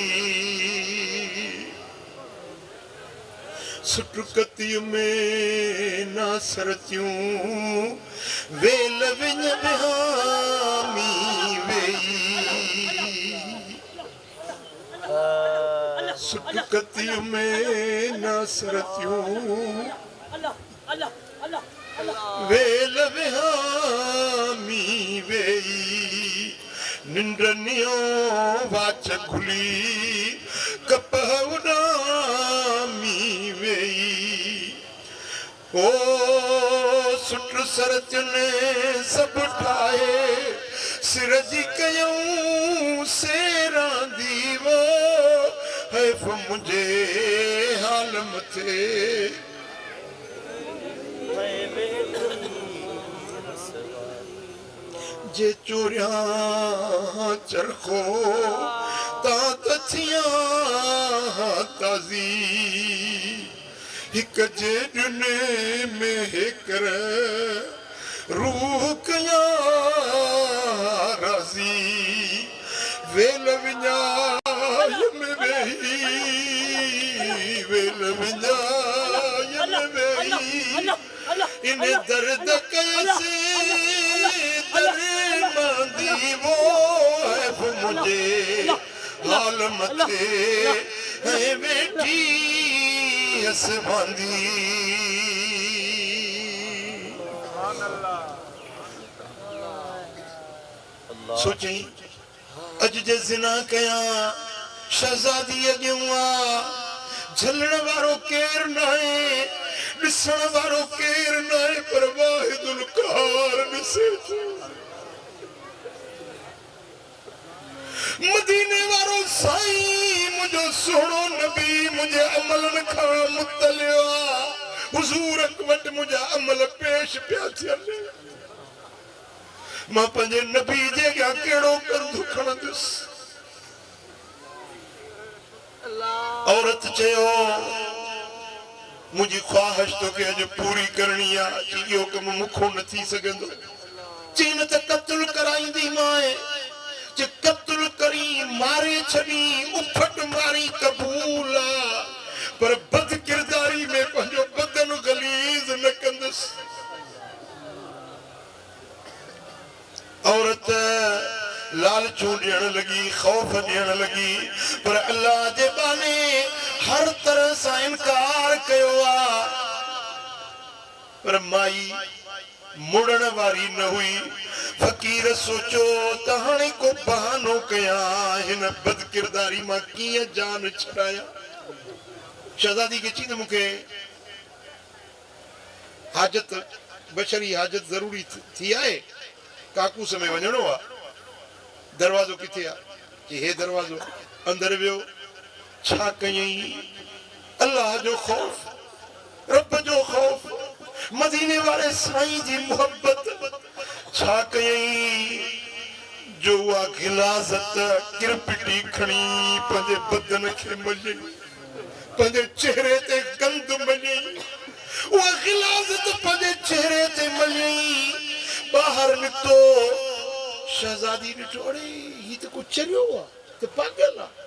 सुटुकतीअ में नासरतियूं वेल विञ विहामी वेई, सुटुकतीअ में नासरतियूं वेल विहामी वेई, निंडनियो वाच खुली कपह उॾामी वेई। ओ सुट सरतियुनि सभु ठाहे सिर जी कयूं सेरांदी वो, हैफ मुंहिंजे हाल मथे जे चोरियां चरखो तां त थियां ताज़ी, हिक जे दुने में हिकर रूह कया राजी वेल विञाय में वेही वेल विञाय में वेही इन दर्द कैसे दर्मांदी वो है मुझे हाल मथे है बेटी असमांदी सोचई अज जे जिना कया शहजादी अॻियां झलण वारो केर नाहे ॾिसण वारो केर नाहे पर वाहिदुल क़हार ॾिसे थो मदीने वारो साईं मुझो सोनो नबी मुझे अमलन खां मुतलियो हुजूर वटि मुझा अमल पेश पिया थियनि मां पंहिंजे नबी जे अॻियां कहिड़ो कंधु खणंदुसि औरत चयो मुझी ख्वाहिश तोखे अॼु पूरी करणी आहे इहो कमु मूंखों न थी सघंदो चई न त क़त्ल कराईंदी माए जे क़त्ल करी मारे छॾी उफट मारी क़बूल आहे पर बद किरदारी में पंहिंजो बदन गलीज़ न कंदुसि औरत लालचूं ॾियण लॻी ख़ौफ़ ॾियण लॻी पर अल्लाह जे बाने हर तरह सां इनकार कयो आहे पर माई मुड़ण वारी न हुई फ़क़ीर सोचो त हाणे को बहानो कया हिन बद किरदारी मां कीअं जान छॾाया शहज़ादी खे चई त मूंखे हाजत बशरी हाजत ज़रूरी थी आहे काकूस में वञणो आहे दरवाज़ो किथे आहे कि हे दरवाज़ो अंदर वियो छा कयई अल्लाह जो ख़ौफ़ रब जो ख़ौफ़ मदीने वाले साईं जी मोहब्बत छा कयई जो उहा गिलाज़त किरपिटी खणी पंहिंजे बदन खे मञई पंहिंजे चेहरे ते गंद मञई उहा गिलाज़त पंहिंजे चेहरे ते मञई बाहर निकितो शहज़ादी ॾिठो अड़े ही त कुझु चरियो आहे त पागल आहे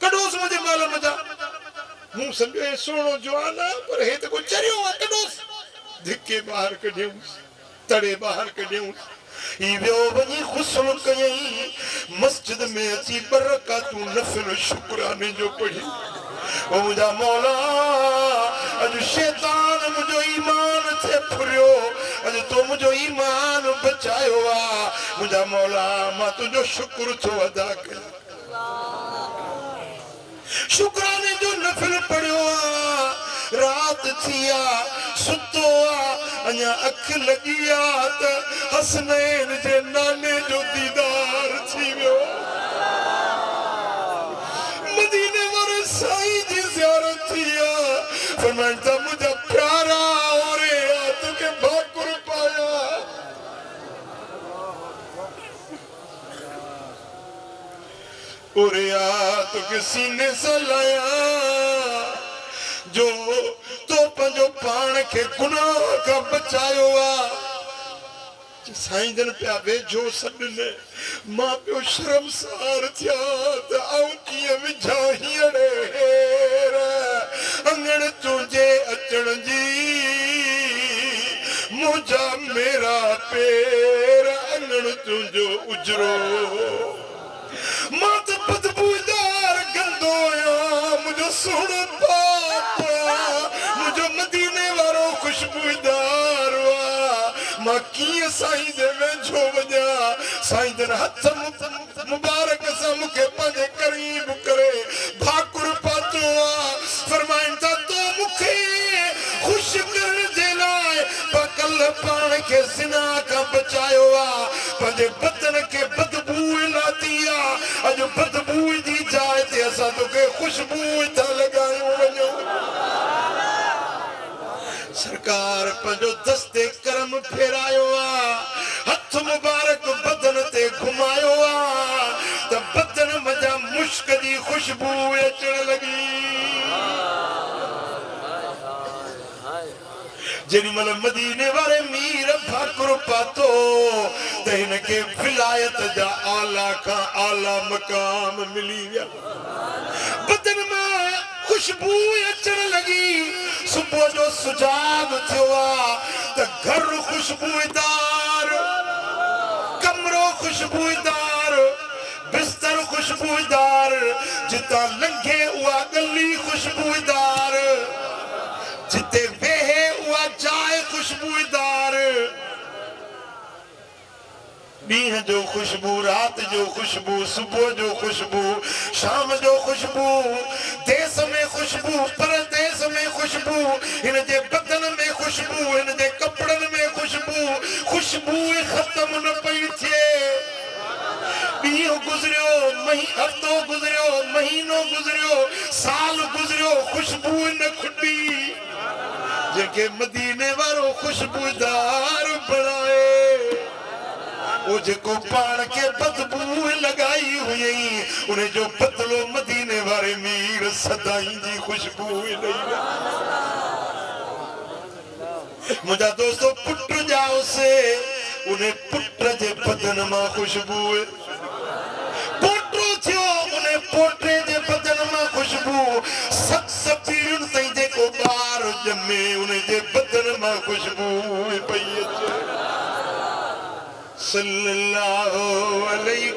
कढोसि मुंहिंजे माल मज़ा मूं सम्झो हे सुहिणो जवान आहे पर हे त कुझु चरियो आहे कढोसि धिके ॿाहिरि कढियऊंसि तड़े ॿाहिरि कढियऊंसि ही वियो वञी ग़ुस्ल कयई मस्जिद में अची ॿ रकातूं नफ़िल शुक्राने जो पढ़ी ओ मुंहिंजा मौला अॼु शैतान मुंहिंजो ईमान थे फुरियो अॼु तो मुंहिंजो ईमान बचायो आहे मुंहिंजा मौला मां तुंहिंजो शुक्र थो अदा कयां शुक्राने जो नफ़िल पढ़ियो आहे रात थी आहे सुतो आहे अञा अख लॻी आहे त हसनैन जे नाने जो दीदार थी वियो मदीने वारे साईं जी ज़ियारत थी आहे फरमाइनि था मुंहिंजा प्यारा औरे तोखे भाकुर पाया औरे तोखे सीने सां लाया जो तो पंहिंजो पाण खे गुनाह खां बचायो आहे साईं जन पिया वेझो सॾनि मां पियो शर्मसार थिया त आऊं कीअं विझां हींअर हेर अंगण तुंहिंजे अचण जी मुंहिंजा मेरा पेर अंगण तुंहिंजो उजरो मां त बदबूदार गंदो आहियां मुंहिंजो सुहिणो पाप मुंहिंजो मदीने वारो ख़ुशबूदार मां कीअं साईं जे वेझो वञा साईं जन हथ मुबारक सां मूंखे पंहिंजे करीब करे भाकुर पातो आहे फरमाइनि था तो मूंखे ख़ुशि करण जे लाइ कल्ह पाण खे ज़िना खां बचायो आहे पंहिंजे बदन खे बदबू लाती आहे अॼु बदबू जी जाइ ते असां तोखे ख़ुशबू था लॻायूं वञूं सरकार पंहिंजो दस्ते करम फेरायो आहे हथ मुबारक बदन ते घुमायो आहे त बदन मज़ा मुश्क जी ख़ुशबू अचण लॻी जेडी मल मदीने वाले मीर फाकुर पातो ते इनके विलायत जा आला का आला मकाम मिली गया। बदन में खुशबू अचन लगी, सुबह जो सुजाग थिया त घर खुशबूदार, कमरो खुशबूदार, बिस्तर खुशबूदार, जिता लंघे उहा गली खुशबूदार, जिते वेहे उहा जाए खुशबूदार। ॾींहं जो खुशबू, रात जो खुशबू, सुबह जो खुशबू, शाम जो खुशबू, देश में खुशबू, परदेश में खुशबू, इन जे बदन में खुशबू, इन जे कपड़न में खुशबू, खुशबू खत्म न पई थिए। ॾींहुं गुज़रियो, हफ़्तो गुज़रियो, महीनो गुज़रियो, साल गुज़रियो, खुशबू न खुटी। जेके मदीने वारो खुशबूदार बणाए, वो जेको पान के बदबू लगाई हुई, उन्हें जो बदलो मदीने वाले मीर सदाई जी खुशबू नहीं। मुझा दोस्तों पुट जाओ से उन्हें पुट जे बदन मां खुशबू, पोटो थियो उन्हें पोटे जे बदन मां खुशबू, सत पीढ़ियुनि ताईं जेको ॿार ॼमे उन्हें जे बदन मां खुशबू पई अचे। सल्लल्लाहु अलैहि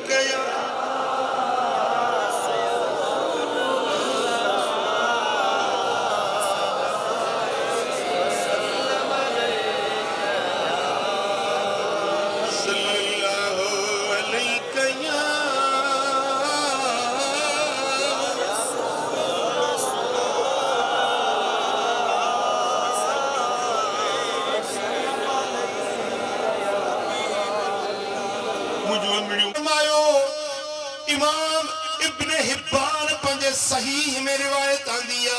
इमाम इब्न हिब्बान पंजे सहीह में रिवायत आंदिया,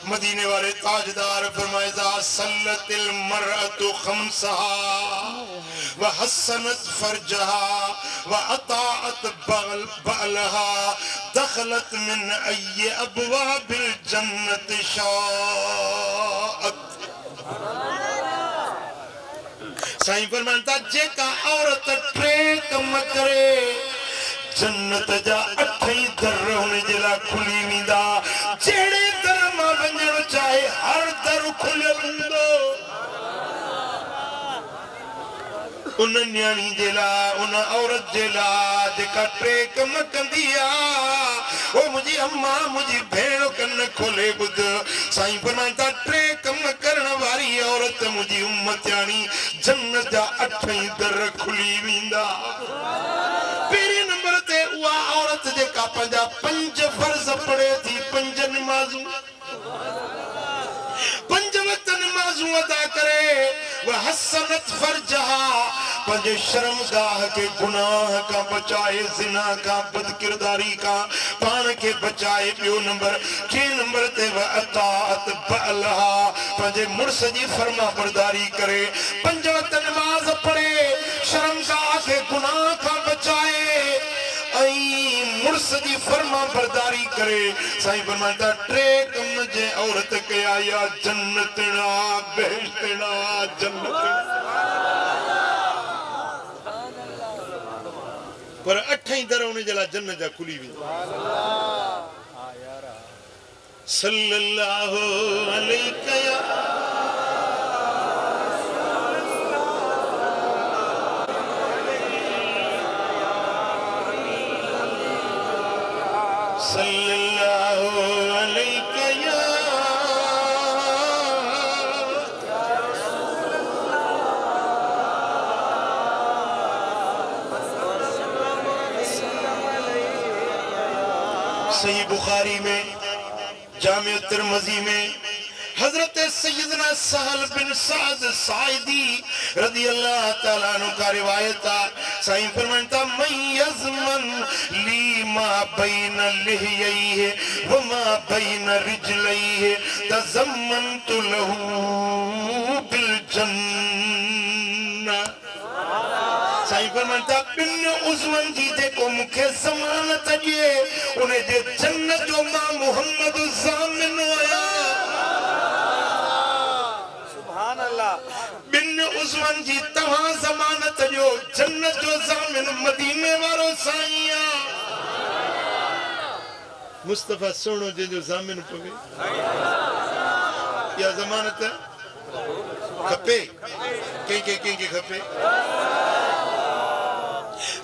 मदीने वाले ताजदार फरमायदा सल्लतिल मरअतु खम्सहा व हसनत फरजहा व अताअत बअलहा दखलत मिन अय्य अबवाबिल जन्नत शाअत। साईं फरमाता जेका औरत टे कम करे जन्नत जा 8 दर हुन जे लाइ खुली वेंदा। जहिड़े दर मां वञणु चाहे हर दर खुलियल हूंदो। उन न्याणी जे लाइ, उन औरत जे लाइ जेका 3 कम कंदी आहे, ओ मुंहिंजी अम्मा मुंहिंजी भेण कन खोले ॿुध। साईं फरमाईंदा 3 कम करण वारी औरत मुंहिंजी उम्मताणी जन्नत जा 8 दर खुली वेंदा। पहिरें नंबर ते उहा औरत जेका पंहिंजा 5 फर्ज़ पढ़े थी, 5 नमाज़ूं, 5 वक्त नमाज़ूं अदा करे, वह हसनत फरजहा पंहिंजे शर्मगाह के गुनाह का बचाए, ज़िना का, बदकिरदारी का पान के बचाए। ॿियो नंबर 6 नंबर ते वह अताअत बअलहा पंहिंजे मुड़स जी फर्मा बरदारी करे, 5 वक्त नमाज़ पढ़े, शर्मगाह के गुनाह का बचाए, मुड़स जी फर्मा बरदारी करे। साईं फरमाता 3 कम जे औरत कया या जन्नत ना बेहश्त ना जन्नत। पर 8 दर उन जे लाइ जन्नत जा खुली वेंदा। सल्लल्लाहु अलैहि सल्लल्लाहु अलैहि सही बुखारी में, जामे तिरमिज़ी में हजरत सैयदना सहल बिन साद साइदी रदी अल्लाह ताला अन्हु का रिवायत है। साईं फरमाता मैं यज़मन ली मा बैन लिहयैहि व मा बैन रिजलैहि तज़म्मनतु लहू बिल जन्नह। साईं फरमाता 2 उज़वन जी जेको मूंखे ज़मानत ॾिए उन जे जन्नत जो मां मुहम्मद ज़ामिन आहियां। उस्मान जी तव्हां ज़मानत जो जन्नत जो ज़ामिन मदीने वारो साईं आ मुस्तफा सोनो जो ज़ामिन पवे या ज़मानत खपे के खपे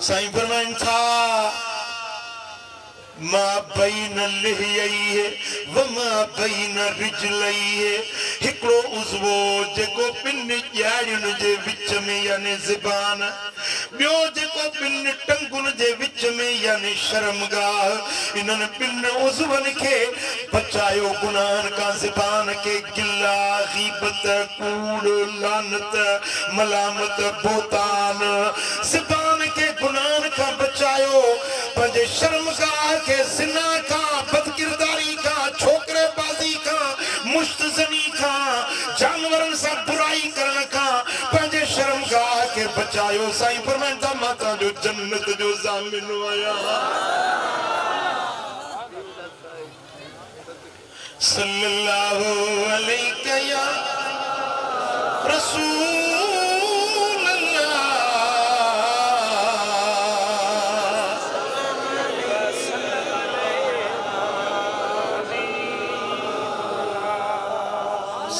साईं फरमाइन था मा बैन लिहियैहि व मा बैन रिजलैहि हिकड़ो उज़वो जेको पिन ॼाड़ियुन जे विच में यानी ज़बान ॿियो जेको पिन टंगुन जे विच में यानी शर्मगाह इन्हनि पिन उज़वनि खे बचायो गुनाहन खां ज़बान खे गिला गीबत कूड़ लानत मलामत बोतान ज़बान खे गुनाहन खां बचायो पंहिंजे शर्मगाह के ज़िना का बदकिरदारी का छोकरे बाजी का मुश्तज़नी का जानवरन सा बुराई करन का पंहिंजे शर्मगाह के बचायो साईं फरमाइन था माता जो जन्नत जो ज़ामिन आया सल्लल्लाहु अलैहि या रसूल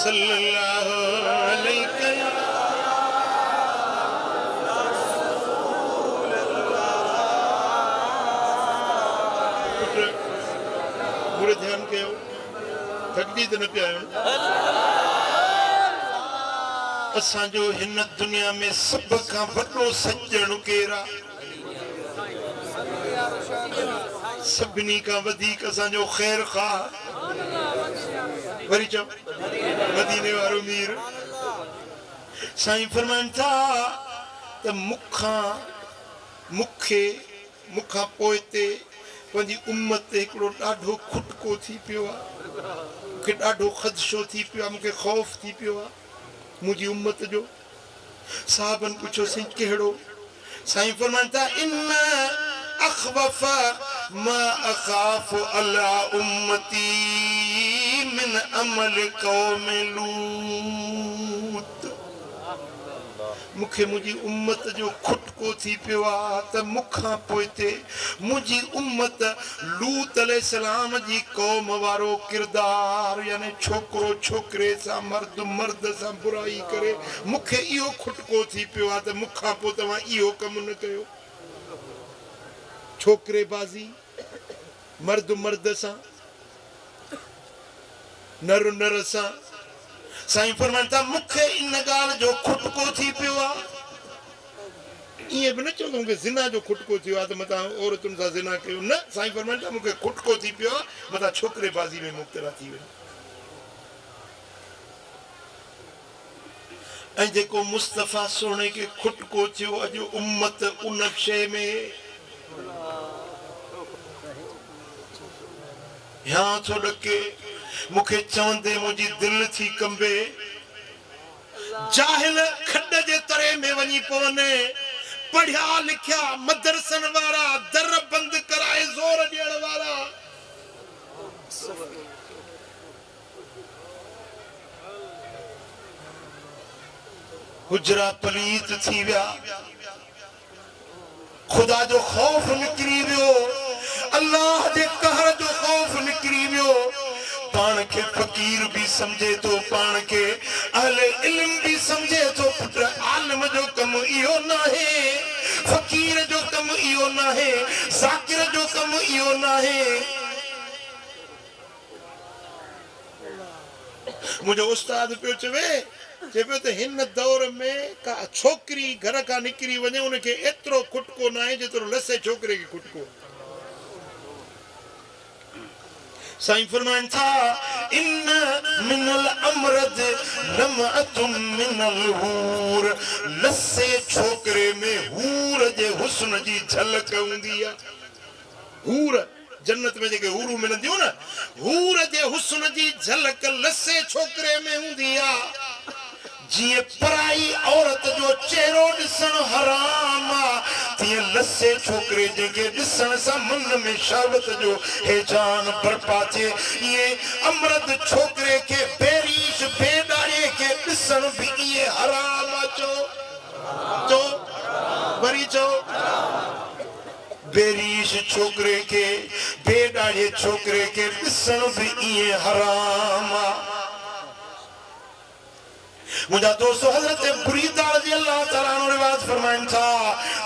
सल्लल्लाहु अलैहि पूरे ध्यान कयो थकजी त न पिया असांजो हिन दुनिया में सब खां वॾो सॼण केरु आहे सभिनी खां वधीक असांजो ख़ैर ख़ाह वरी चओ मदीने वारो मीर साईं फरमाइनि था त मूंखां पोइ ते पंहिंजी उम्मत ते हिकिड़ो ॾाढो खुटको थी पियो आहे मूंखे ॾाढो ख़दशो थी पियो आहे मूंखे ख़ौफ़ थी पियो आहे मुंहिंजी उम्मत जो साहबनि पुछियो साईं कहिड़ो साईं फरमाइनि था इन अख़वफ़ मा अख़ाफ़ु अला उम्मती मिन अमल कौम लूत मूंखे मुंहिंजी उम्मत जो खुटको थी पियो आहे त मूंखां पोइ ते मुंहिंजी उम्मत लूत अलैहिस्सलाम जी क़ौम वारो किरदार यानी छोकिरो छोकिरे सां मर्द सां बुराई करे मूंखे इहो खुटको थी पियो आहे त मूंखां पोइ तव्हां इहो कमु न कयो छोकिरे बाज़ी मर्द सां नर सां साईं फरमाइनि था मूंखे इन ॻाल्हि जो खुटको थी पियो आहे ईअं बि न चओ त मूंखे ज़िना जो खुटको थियो आहे त मथां औरतुनि सां ज़िना कयो न साईं फरमाइनि था मूंखे खुटको थी पियो आहे मथां छोकिरे बाज़ी में मुब्तला थी वियो ऐं जेको मुस्तफ़ा सोणे खे खुटको थियो अॼु उम्मत उन शइ में या थो ॾके मूंखे चवंदे मुंहिंजी दिलि थी कंबे जाहिल खॾ जे तरे में वञी पवनि पढ़िया लिखिया मदरसनि वारा दर बंदि कराए ज़ोर ॾियण वारा हुजरा पलीत थी विया खुदा जो ख़ौफ़ निकिरी वियो अल्लाह जे कहर जो ख़ौफ़ निकिरी वियो पाण खे फ़कीर भी समझे तो पाण खे अहले इल्म भी समझे तो पुट आलिम जो कम इहो नाहे फ़कीर जो कम इहो नाहे ज़ाकिर जो कम इहो नाहे मुंहिंजो उस्ताद पियो चवे चए पियो त हिन दौर में का छोकिरी घर खां निकिरी वञे उनखे एतिरो खुटको न आहे जेतिरो लसे छोकिरे खे खुटको साईं फरमाइनि था इन मिनल अमरद लमअतुम मिनल हूर लसे छोकिरे में हूर जे हुस्न जी झलक हूंदी आहे हूर जन्नत में जेके हूरूं मिलंदियूं न हूर जे हुस्न जी झलक लसे छोकिरे में हूंदी आहे जीअं पराई औरत जो चेहरो ॾिसण हराम आहे तीअं लसे छोकिरे जंहिंखे ॾिसण सां मन में शहवत जो हेजान बर्पा थिए ईअं अमरद छोकिरे खे बेरीश बेॾाड़े खे दिसन भी ये हराम चो चो वरी चो बेरीश छोकरे के बेडाड़े छोकरे के दिसन भी ये हराम मुझा दोस्तों हजरत बुरीदा रज़ी अल्लाह तआला अन्हु रिवायत फरमाइन था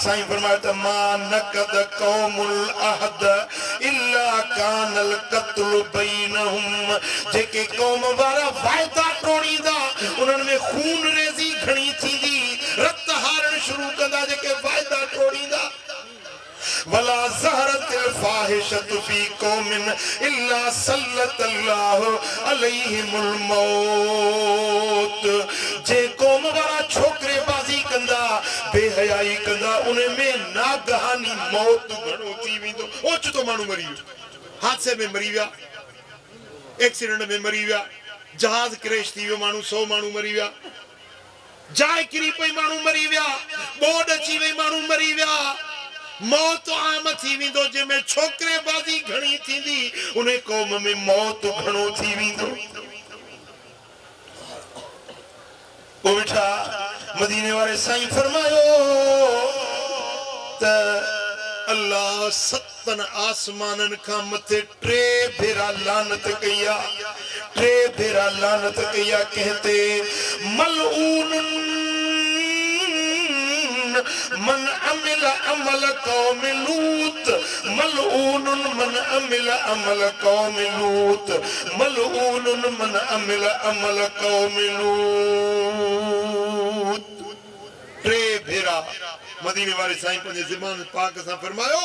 साईं फरमाता मा नकद कौमुल अहद इल्ला कानल कत्ल बैनहुम जेके कौम वारा वायदा टोड़ींदा उन्हनि में खून रेज़ी घणी थींदी रत हारण शुरू कंदा जेके वायदा टोड़ींदा वला ज़हरतिल फाहिशतु फी कौमिन इल्ला सल्लतल्लाहु अलैहिमुल मौत जे कौम वारा छोकरे बाजी कंदा बेहयाई कंदा उन्हें में नागहानी मौत घणो थी वेंदो ओचितो माण्हू मरी वियो हादसे में मरी विया एक्सीडेंट में मरी विया जहाज क्रैश थी वियो माण्हू 100 माण्हू मरी विया जाइ किरी पई माण्हू मरी विया बोड अची वई माण्हू मरी विया मौत आम थी वेंदो जंहिंमें छोकरे बाजी घणी थींदी उन कौम में मौत घणो थी वेंदो ओ बेटा मदीने वाले साईं फरमायो त अल्लाह 7 आसमानन खां मथे 3 भेरा लानत कया 3 भेरा लानत कया कहते मलऊन मन अमिल अमल कौम लूत मलऊन मन अमिल अमल कौम लूत मलऊन मन अमिल अमल कौम लूत 3 भेरा मदीने वाले साईं पंहिंजे ज़बान पाक सां फरमायो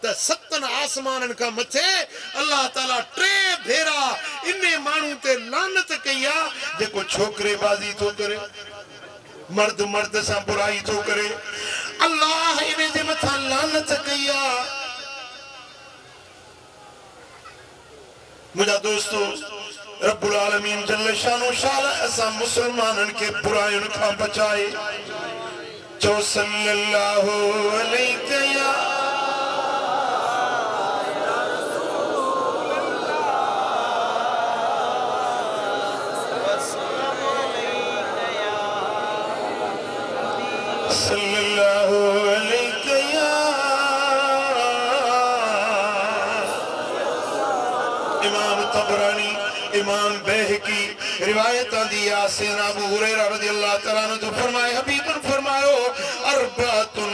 त 7 आसमानन खां मथे अल्लाह ताला 3 भेरा इने माण्हू ते लानत कई आ जेको छोकरे बाजी थो करे मर्द मर्द सां बुराई थो करे अल्लाह इने जे मथां लानत कई आ मुंहिंजा दोस्तो रब्बुल आलमीन जल्ल शानो शाल असां मुसलमाननि खे बुरायुनि खां बचाए चो सल्लल्लाहु अलैहि या सल्लल्लाहु अलैहि या इमाम तबरानी इमाम बहकी रिवायत आंदी है सैयदना अबू हुरैरा रज़ियल्लाहु तआला अन्हु तो फरमाए हबीबन फरमायो अरबातुन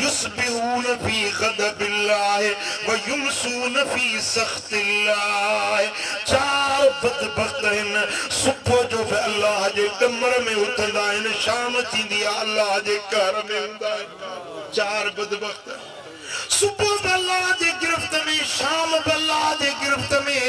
युस्बिहून फी गदबिल्लाह व युमसून फी सख्तिल्लाह 4 बदबख्त हैं सुबह जो भी अल्लाह जे कमर में उथंदा आहिनि शाम थींदी आहे अल्लाह जे घर में हूंदा आहिनि 4 बदबख्त सुबह भी अल्लाह जे गिरफ्त में शाम भी अल्लाह जे गिरफ्त में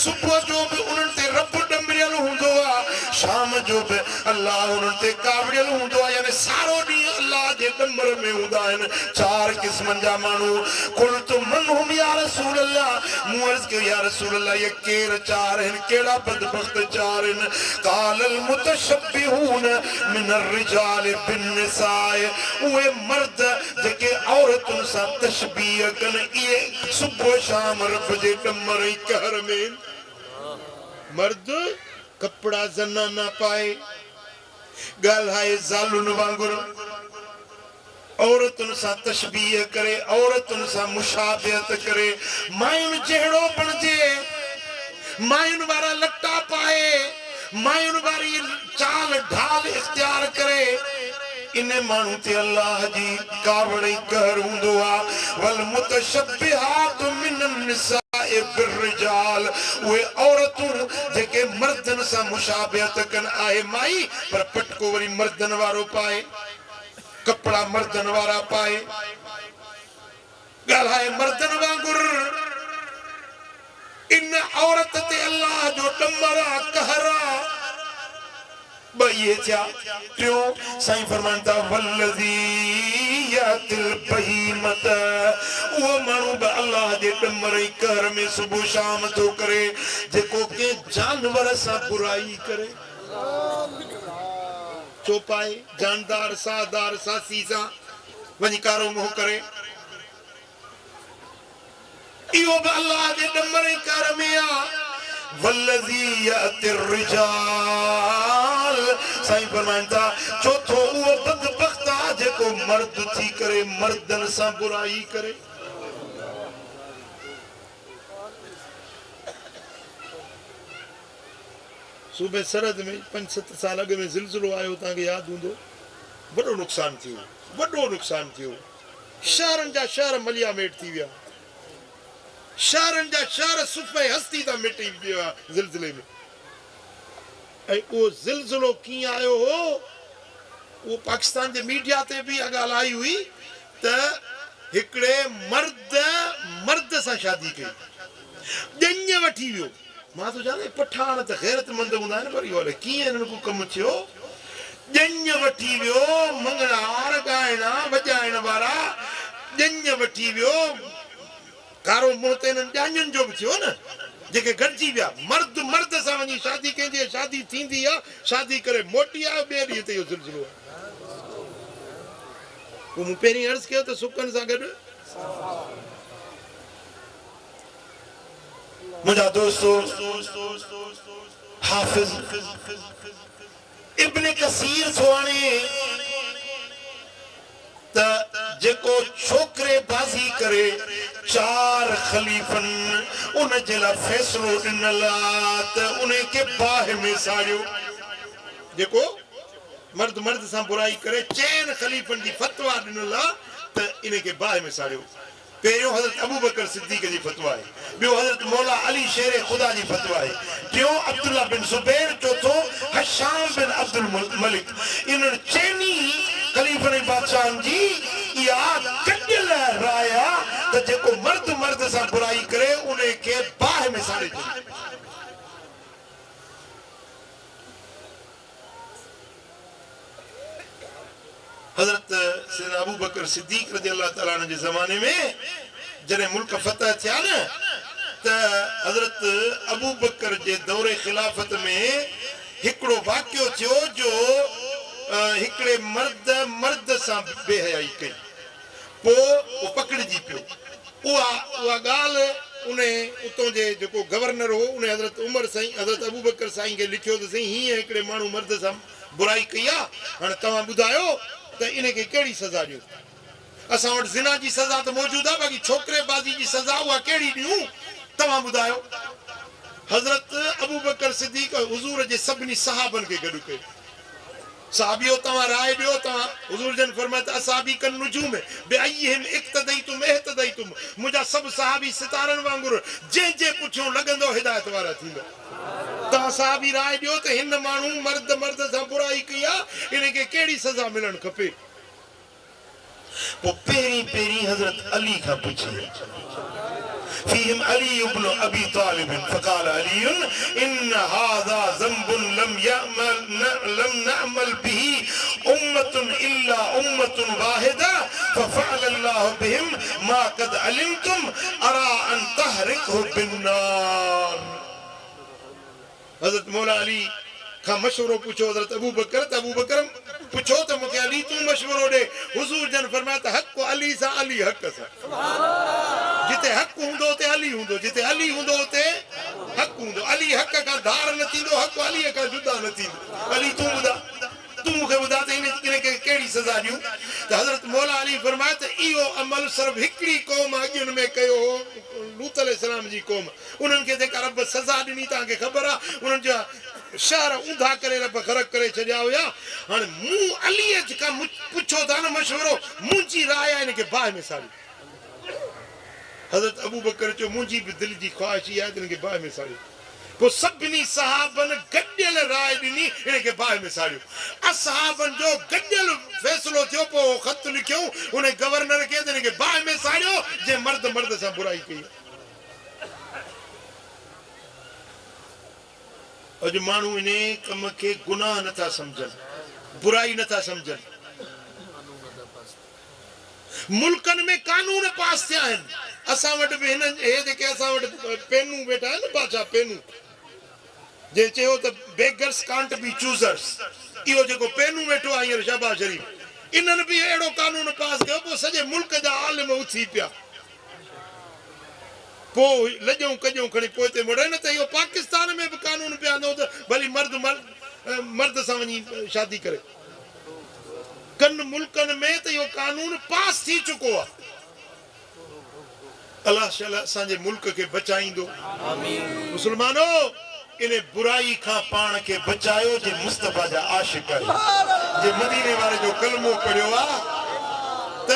सुबह जो भी उन्हनि ते रब डमरियल हूंदो आहे शाम जो भी अल्लाह उन्हनि ते कावड़ियल हूंदो आहे यानी सारो ॾींहुं अल्लाह जे डमर में हूंदा आहिनि 4 क़िस्मनि जा माण्हू कुल तो मन हुम या रसूल अल्लाह मूं अर्ज़ कयो या रसूल अल्लाह ये केर 4 आहिनि कहिड़ा बदबख्त 4 आहिनि क़ालल मुतशब्बिहून मिनर रिजाल बिन निसाए उहे मर्द जेके औरतुनि सां तशबीह कन ये सुबह शाम रब जे डमर ऐं कहर में मर्द कपड़ा ज़नाना पाए ॻाल्हाए ज़ालुनि वांगुरु औरतुनि सां तशबीह करे औरतुनि सां मुशाबिहत करे मायुनि जहिड़ो बणिजे मायुनि वारा लटा पाए मायुनि वारी चाल ढाल इख्तियार करे इन माण्हू ते अल्लाह जी कावड़ ऐं कहर हूंदो आहे वल मुतशब्बिहात मिनन निसाए बिर्रिजाल उहे औरतूं जेके मर्दनि सां मुशाबिहत कनि आहे माई पर पटको वरी मर्दनि वारो पाए कपड़ा मर्दनि वारा पाए ॻाल्हाए मर्दनि वांगुरु इन औरत ते अल्लाह जो डमर आहे कहर आहे ये क्या क्यों साईं फरमाता वल्लज़ी यातिल बहीमत वो माण्हू बि अल्लाह जे डमर ऐं कहर में सुबुह शाम थो करे जेको के जानवर सां बुराई करे चौपाए जानदार सादार सासी सां वञी कारो मुंहुं करे इहो बि अल्लाह जे डमर ऐं कहर में आहे वल्लज़ी यातिर रिजाल साईं फरमाइनि था चौथो उहो बदबख्त आहे जेको मर्द थी करे मर्दनि सां बुराई करे। सूबे सरहद में 5-7 साल अॻु में ज़िलज़िलो आयो, तव्हांखे यादि हूंदो, वॾो नुक़सानु थियो, वॾो नुक़सानु थियो। शहरनि जा शहर मलिया मेट थी विया, शहरनि जा शहर सुफ़े हस्ती था मिटी विया ज़िलज़िले में। ऐं उहो ज़िलज़िलो कीअं आयो हो, उहो पाकिस्तान जे मीडिया ते बि ॻाल्हि आई हुई त हिकिड़े मर्द सां शादी कई, ॼञ वठी वियो। मां तो जाने पठान त गैरतमंद हूंदा आहिनि, पर इहो कीअं हिननि को कमु थियो। ॼञ वठी वियो, मंगणा हार ॻाइणा वॼाइण वारा ॼञ वठी वियो, कारो मुंहुं त हिननि ॼाञनि जो बि थियो न, जेके गॾिजी विया। मर्द सां वञी शादी कंहिंजी शादी थींदी आहे, शादी करे मोटी आयो, ॿिए ॾींहं ते इहो सिलसिलो आहे। पोइ मूं पहिरीं अर्ज़ु कयो त सुखनि सां गॾु मुंहिंजा दोस्तो हाफ़िज़ इब्न कसीर थो आणे त जेको छोकिरे बाज़ी करे 4 ख़लीफ़नि उन जे लाइ फ़ैसिलो ॾिनल आहे त उन खे बाहि में साड़ियो। जेको मर्द सां बुराई करे 4 ख़लीफ़नि जी फतवा ॾिनल आहे त इन खे बाहि में साड़ियो। पहिरियों हज़रत अबू बकर सिद्दीक़ जी फतवा आहे, ॿियो हज़रत मौला अली शेर ख़ुदा जी फतवा आहे, टियों अब्दुल्ला बिन ज़ुबैर, चौथों हशाम बिन अब्दुल मलिक। इन्हनि 4 ख़लीफ़नि बादशाहनि जी इहा कढियल राय आहे त जेको मर्द सां बुराई करे उन खे बाहि में साड़े छॾे। हज़रत सैयदना अबू बकर सिद्दीक़ रज़ियल्लाहु ताला अन्हु जे ज़माने में जॾहिं मुल्क फतह थिया न, त हज़रत अबू बकर जे दौरे ख़िलाफ़त में हिकिड़ो वाक़ियो थियो जो हिकिड़े मर्द सां बेहयाई कई, पोइ उहो पकड़िजी पियो। उहा ॻाल्हि उन उतां जे जेको गवर्नर हो उन हज़रत उमर साईं हज़रत अबू बकर साईं खे लिखियो त साईं हीअं हिकिड़े माण्हू मर्द सां बुराई कई आहे, हाणे तव्हां ॿुधायो त इन खे कहिड़ी सज़ा ॾियो। असां वटि ज़िना जी सज़ा त मौजूदु आहे, बाक़ी छोकिरे बाज़ी जी सज़ा उहा कहिड़ी ॾियूं, तव्हां ॿुधायो। हज़रत अबू बकर सिद्दीक़ हुज़ूर जे सभिनी सहाबनि खे गॾु कयो। साहबियो तव्हां राय ॾियो, तव्हां हुज़ूर जन फरमाया त असाबी कन नुजूम बिअय्यिहिम इक़्तदैतुम इह्तदैतुम, मुंहिंजा सभु सहाबी सितारनि वांगुरु जंहिं पुठियों लॻंदो हिदायत वारा थींदा। तव्हां साहबी राय ॾियो त हिन माण्हू मर्द सां बुराई कई आहे, इन खे कहिड़ी सज़ा मिलणु खपे। पोइ पहिरीं हज़रत अली खां पुछे فيهم علي بن أبي طالب فقال علي إن هذا ذنب لم نعمل به أمة إلا أمة واحدة ففعل الله بهم ما قد علمتم أرى أن تحرقه بالنار. حضرت مولا علي खां मशवरो पुछो हज़रत अबू बकर, त अबू बकर पुछो त मूंखे अली तूं मशवरो ॾे। हुज़ूर जन फरमाया त हक़ अली सां, अली हक़ सां। जिते हक़ हूंदो उते अली हूंदो, जिते अली हूंदो उते हक़ हूंदो। अली हक़ खां धार न थींदो, हक़ अलीअ खां जुदा न थींदो। अली तूं ॿुधा, तूं मूंखे ॿुधा त इन खे कहिड़ी सज़ा ॾियूं। त हज़रत मौला अली फरमाया त इहो अमल सिर्फ़ु हिकिड़ी क़ौम अॻियुनि में कयो हो, लूत अलैहिस्सलाम जी क़ौम। उन्हनि खे जेका रब सज़ा ॾिनी तव्हांखे ख़बर आहे, उन्हनि जा शहर ऊंधा करे रब ग़रक़ करे छॾिया हुया। हाणे मूं अलीअ खां पुछो था न मशवरो, मुंहिंजी राय आहे इन खे बाहि में साड़ी। हज़रत अबू बकर चयो मुंहिंजी बि दिलि जी ख़्वाहिश इहा आहे त इन खे बाहि में साड़ी। पोइ सभिनी सहाबनि गॾियल राय ॾिनी, इन खे बाहि में साड़ियो। असहाबनि जो गॾियल फ़ैसिलो थियो, पोइ ख़त लिखियऊं उन गवर्नर खे त इन खे बाहि में साड़ियो जंहिं मर्द सां बुराई कई। अॼु माण्हू इन कम खे गुनाह नथा सम्झनि, बुराई नथा सम्झनि। मुल्कनि में कानून पास थिया आहिनि। असां वटि बि हे जेके असां वटि पेनू वेठा आहिनि, बादशाह पेनू, जे चयो त बेगर्स कांट बी चूज़र्स, इहो जेको पेनू वेठो आहे हींअर शहबाज़ शरीफ़, इन्हनि बि अहिड़ो कानून पास कयो, पोइ सॼे मुल्क जा आलिम उथी पिया। पोइ लॼऊं कॼऊं खणी पोइ हिते मुड़े न त इहो पाकिस्तान में बि कानून पिया आंदो त भली मर्द मर्द सां वञी शादी करे कन मुल्कनि में त इहो कानून पास थी चुको आहे अल्लाह शाला असांजे मुल्क खे बचाईंदो मुस्लमानो इन बुराई खां पाण खे बचायो जे मुस्तफा जा आशिक जे मदीने वारे जो कलमो पढ़ियो आहे त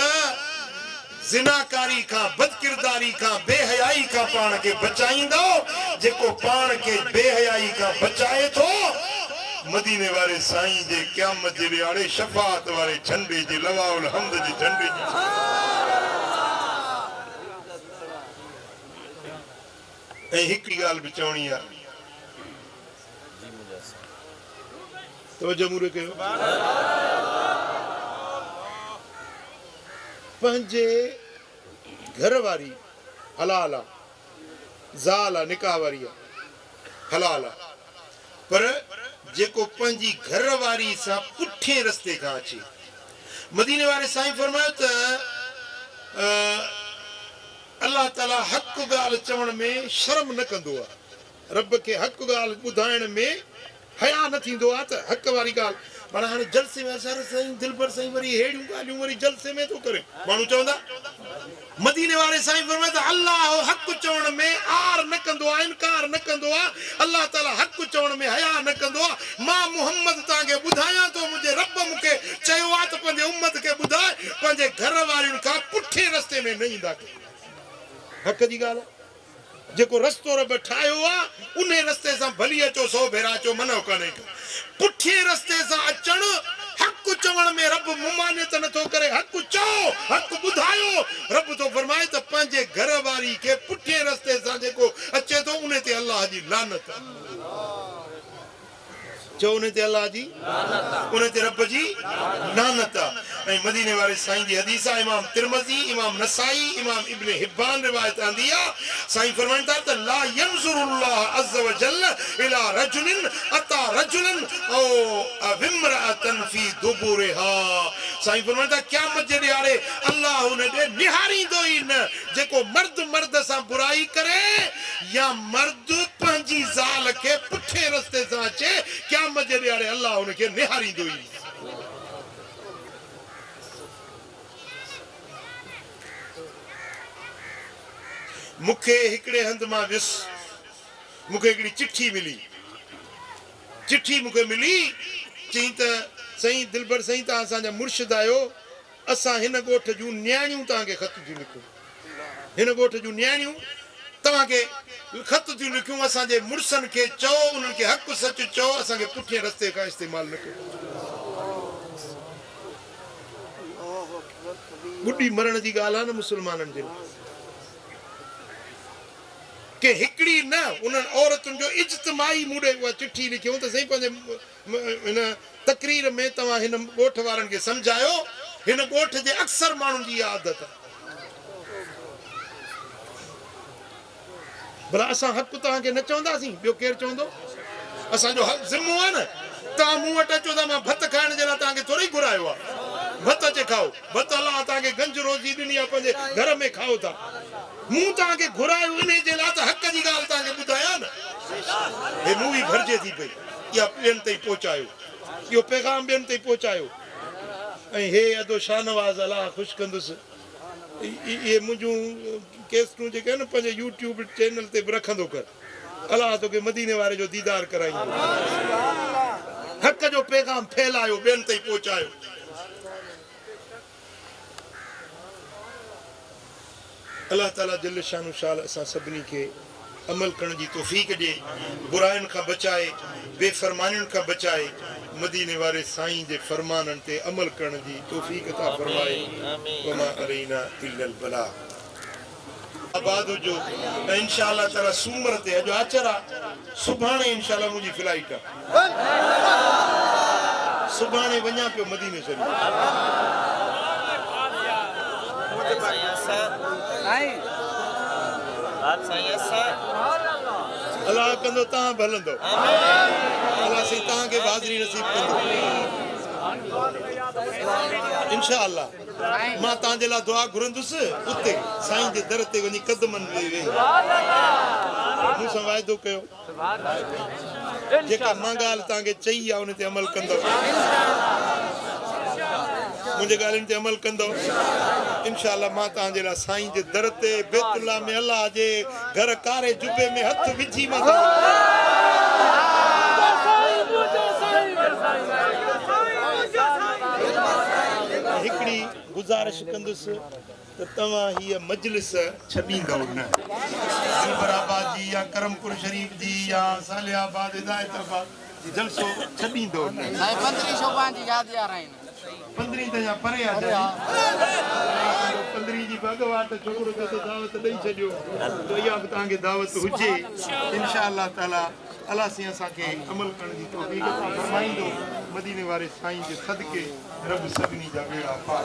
ज़िनाकारी खां बदकिरदारी खां बेहयाई खां पाण खे बचाईंदो जेको पाण खे बेहयाई खां बचाए थो मदीने वारे साईं जे क़यामत जे ॾियारे शफ़ाअत वारे झंडे जे लवाउल हम्द जे झंडे ऐं हिकिड़ी ॻाल्हि बि चवणी आहे तवजो मूरे कयो पंहिंजे घर वारी हलाल आहे ज़ाल आहे निकाह वारी आहे हलाल आहे पर जेको पंहिंजी घर वारी सां पुठिए रस्ते खां अचे मदीने वारे साईं फरमायो त अल्लाह ताला हक़ ॻाल्हि चवण में शर्म न कंदो आहे रब खे हक़ ॻाल्हि ॿुधाइण में हया न थींदो आहे त हक़ वारी ॻाल्हि माना हाणे जलसे में असां साईं दिलबर साईं वरी हेड़ियूं ॻाल्हियूं वरी जलसे में थो करे माण्हू चवंदा मदीने वारे साईं फरमाए त अल्लाह हक़ चवण में आर न कंदो आहे इनकार न कंदो आहे अल्लाह ताला हक़ चवण में हया न कंदो आहे मां मुहम्मद तव्हांखे ॿुधायां थो मुंहिंजे रब मूंखे चयो आहे त पंहिंजे उम्मत खे ॿुधाए पंहिंजे घर वारियुनि खां पुठिए रस्ते में न ईंदा हक़ जी ॻाल्हि आहे जेको रस्तो रब ठाहियो आहे उन रस्ते सां भली अचो 100 भेरा अचो मनो कान्हे पुठिए रस्ते सां अचणु हक़ चवण में रब मुमानियत नथो करे हक़ चओ हक़ ॿुधायो रब थो फरमाए त पंहिंजे घर वारी खे पुठिए रस्ते सां जेको अचे थो उन ते अल्लाह जी लानत चओ उन ते अल्लाह जी उन ते रब जी लानत ऐं मदीने वारे साईं जी हदीस आहे इमाम तिरमिज़ी इमाम नसाई इमाम इब्न हिब्बान रिवायत आंदी आहे साईं फरमाइनि था त ला यंज़ुरुल्लाह अज़्ज़ व जल इला रजुलिन अता रजुलन औ विमरातन फी दुबुरहा साईं फरमाइनि था क़यामत जे ॾियारे अल्लाह उन ॾे निहारींदो ई न जेको मर्द सां बुराई करे या मर्द पंहिंजी ज़ाल खे पुठिए रस्ते सां अचे क़यामत जे ॾियारे अल्लाह उनखे निहारींदो ई मूंखे हिकिड़े हंधि मां वियुसि मूंखे हिकिड़ी चिठी मिली चई त साईं दिलबर साईं तव्हां असांजा मुर्शिद आहियो असां हिन ॻोठ जूं न्याणियूं तव्हांखे ख़त थियूं लिखूं हिन ॻोठ जूं न्याणियूं तव्हांखे ख़त थियूं लिखूं असांजे मुड़ुसनि खे चओ उन्हनि खे हक़ सच चओ असांखे पुठिए रस्ते खां इस्तेमालु न कयो ॿुॾी मरण जी ॻाल्हि आहे न मुस्लमाननि जे के हिकिड़ी न उन्हनि औरतुनि जो इज्तिमाई मूड़े उहा चिठी लिखियूं त साईं पंहिंजे हिन तकरीर में तव्हां हिन ॻोठ वारनि खे सम्झायो हिन ॻोठ जे अक्सर माण्हुनि जी इहा आदत आहे भला असां हक़ तव्हांखे न चवंदासीं ॿियो केरु चवंदो असांजो ज़िम्मो आहे न तव्हां मूं वटि अचो त मां भत खाइण जे लाइ तव्हांखे थोरी घुरायो आहे भत अचे खाओ भत अलाह तव्हांखे गंज रोज़ी ॾिनी आहे पंहिंजे घर में खाओ था मूं तव्हांखे घुरायो इन जे लाइ त हक़ जी ॻाल्हि तव्हांखे ॿुधायां न हे मूवी भरिजे थी पई इहा ॿियनि ताईं पहुचायो इहो पैगाम ॿियनि ताईं पहुचायो ऐं हे अदो शाहनवाज़ अलाह ख़ुशि कंदुसि इहे मुंहिंजूं केसूं जेके आहिनि पंहिंजे यूट्यूब चैनल ते बि रखंदो कर अलाह तोखे मदीने वारे जो दीदार कराईंदो हक़ जो पैगाम फैलायो ॿियनि ताईं पहुचायो अल्लाह ताला जल शानु शाल असां सभिनी खे अमल करण जी तौफ़ीक़ ॾिए बुराइयुनि खां बचाए बेफ़रमानियुनि खां बचाए मदीने वारे साईं जे फरमाननि ते अमल करण जी तौफ़ीक़ अता फरमाए वमा अलैना इल्लल बलाग आबाद जो इंशाअल्लाह ताला सूमर ते अॼु आचर आहे सुभाणे इंशाअल्लाह मुंहिंजी फ्लाइट आहे सुभाणे वञा पियो मदीने शरीफ़ अल्लाह कंदो तव्हां बि हलंदो अल्लाह साईं तव्हांखे हाज़िरी नसीब कंदो इंशाअल्लाह मां तव्हांजे लाइ दुआ घुरंदुसि उते साईं जे दर ते वञी कदमनि में वेही मूंसां वाइदो कयो जेका मां ॻाल्हि तव्हांखे चई आहे उन ते अमल कंदो मुंहिंजे ॻाल्हियुनि ते अमल कंदो इंशाअल्लाह मां तव्हांजे लाइ साईं जे दर ते बैतुल्लाह में अल्लाह जे घर कारे जुबे में हथ विझी मां हिकिड़ी गुज़ारिश कंदुसि त तव्हां हीअ मजलिस छॾींदव न दिलबराबाद जी या करमपुर शरीफ जी या सालियाबाद हिदायताबाद जलसो छॾींदव न 15 शोभान जी यादि आ रही 15 त या परे आ 15 जी भगवाट छोकरो खे दावत ॾेई छॾियो त इहा बि तव्हांखे दावत हुजे इंशाअल्लाह ताला अल्लाह साईं असांखे अमल करण जी तौफ़ीक़ अता फरमाईंदो मदीने वारे साईं जे सदके रब सभिनी जा बेड़ा पार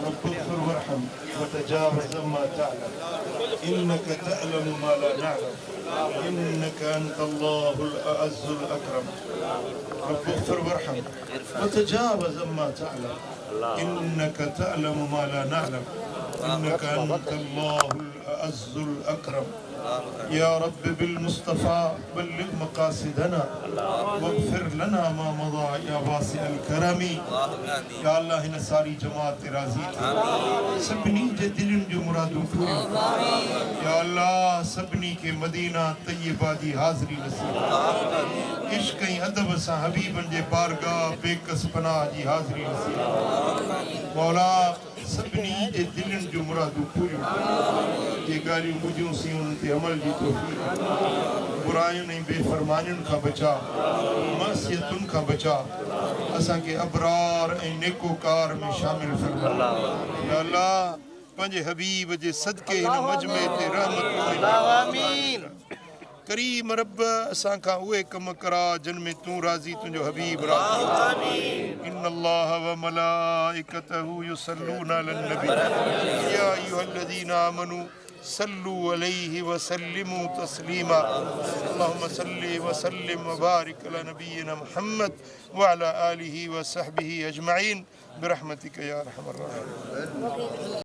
رب اغفر وارحم وتجاوز ما تعلم إنك تعلم ما لا نعلم إنك أنت الله الأعز الأكرم رب اغفر وارحم وتجاوز ما تعلم إنك تعلم ما لا نعلم إنك أنت الله الأعز الأكرم يا رب بالمصطفى بلغ مقاصدنا واغفر لنا ما مضى يا واسع الكرم يا الله هن ساری جماعت راضی سبنی जे दिलनि जो मुरादूं पूरियूं या अल्लाह सभिनी खे मदीना तय्यबा जी हाज़िरी नसीब इश्क ऐं अदब सां हबीबनि जे बारगाह बेकस पनाह जी हाज़िरी नसीब मौला सभिनी जे दिलनि जो मुरादूं पूरियूं जे ॻाल्हियूं ॿुधियूं सी उन्हनि ते अमल जी तौफ़ीक़ बुरायुनि ऐं बेफ़रमानियुनि खां बचा मासियतुनि खां बचा असांखे अबरार ऐं नेकोकार में शामिल फरमा या अल्लाह पंहिंजे हबीब जे सदके हिन मजमे ते रहमत आमीन करीम रब असां खां उहे कम करा जिन में तूं राज़ी तुंहिंजो हबीब राज़ी इन्नल्लाह व मलाइकतहू युसल्लूना अलन नबी या अय्युहल्लज़ीना आमनू सल्लू अलैहि व सल्लिमू तस्लीमा अल्लाहुम्मा सल्लि व सल्लिम व बारिक अला नबियिना मुहम्मद व अला आलिहि व सहबिहि अजमईन बिरहमतिका या अरहमर राहिमीन।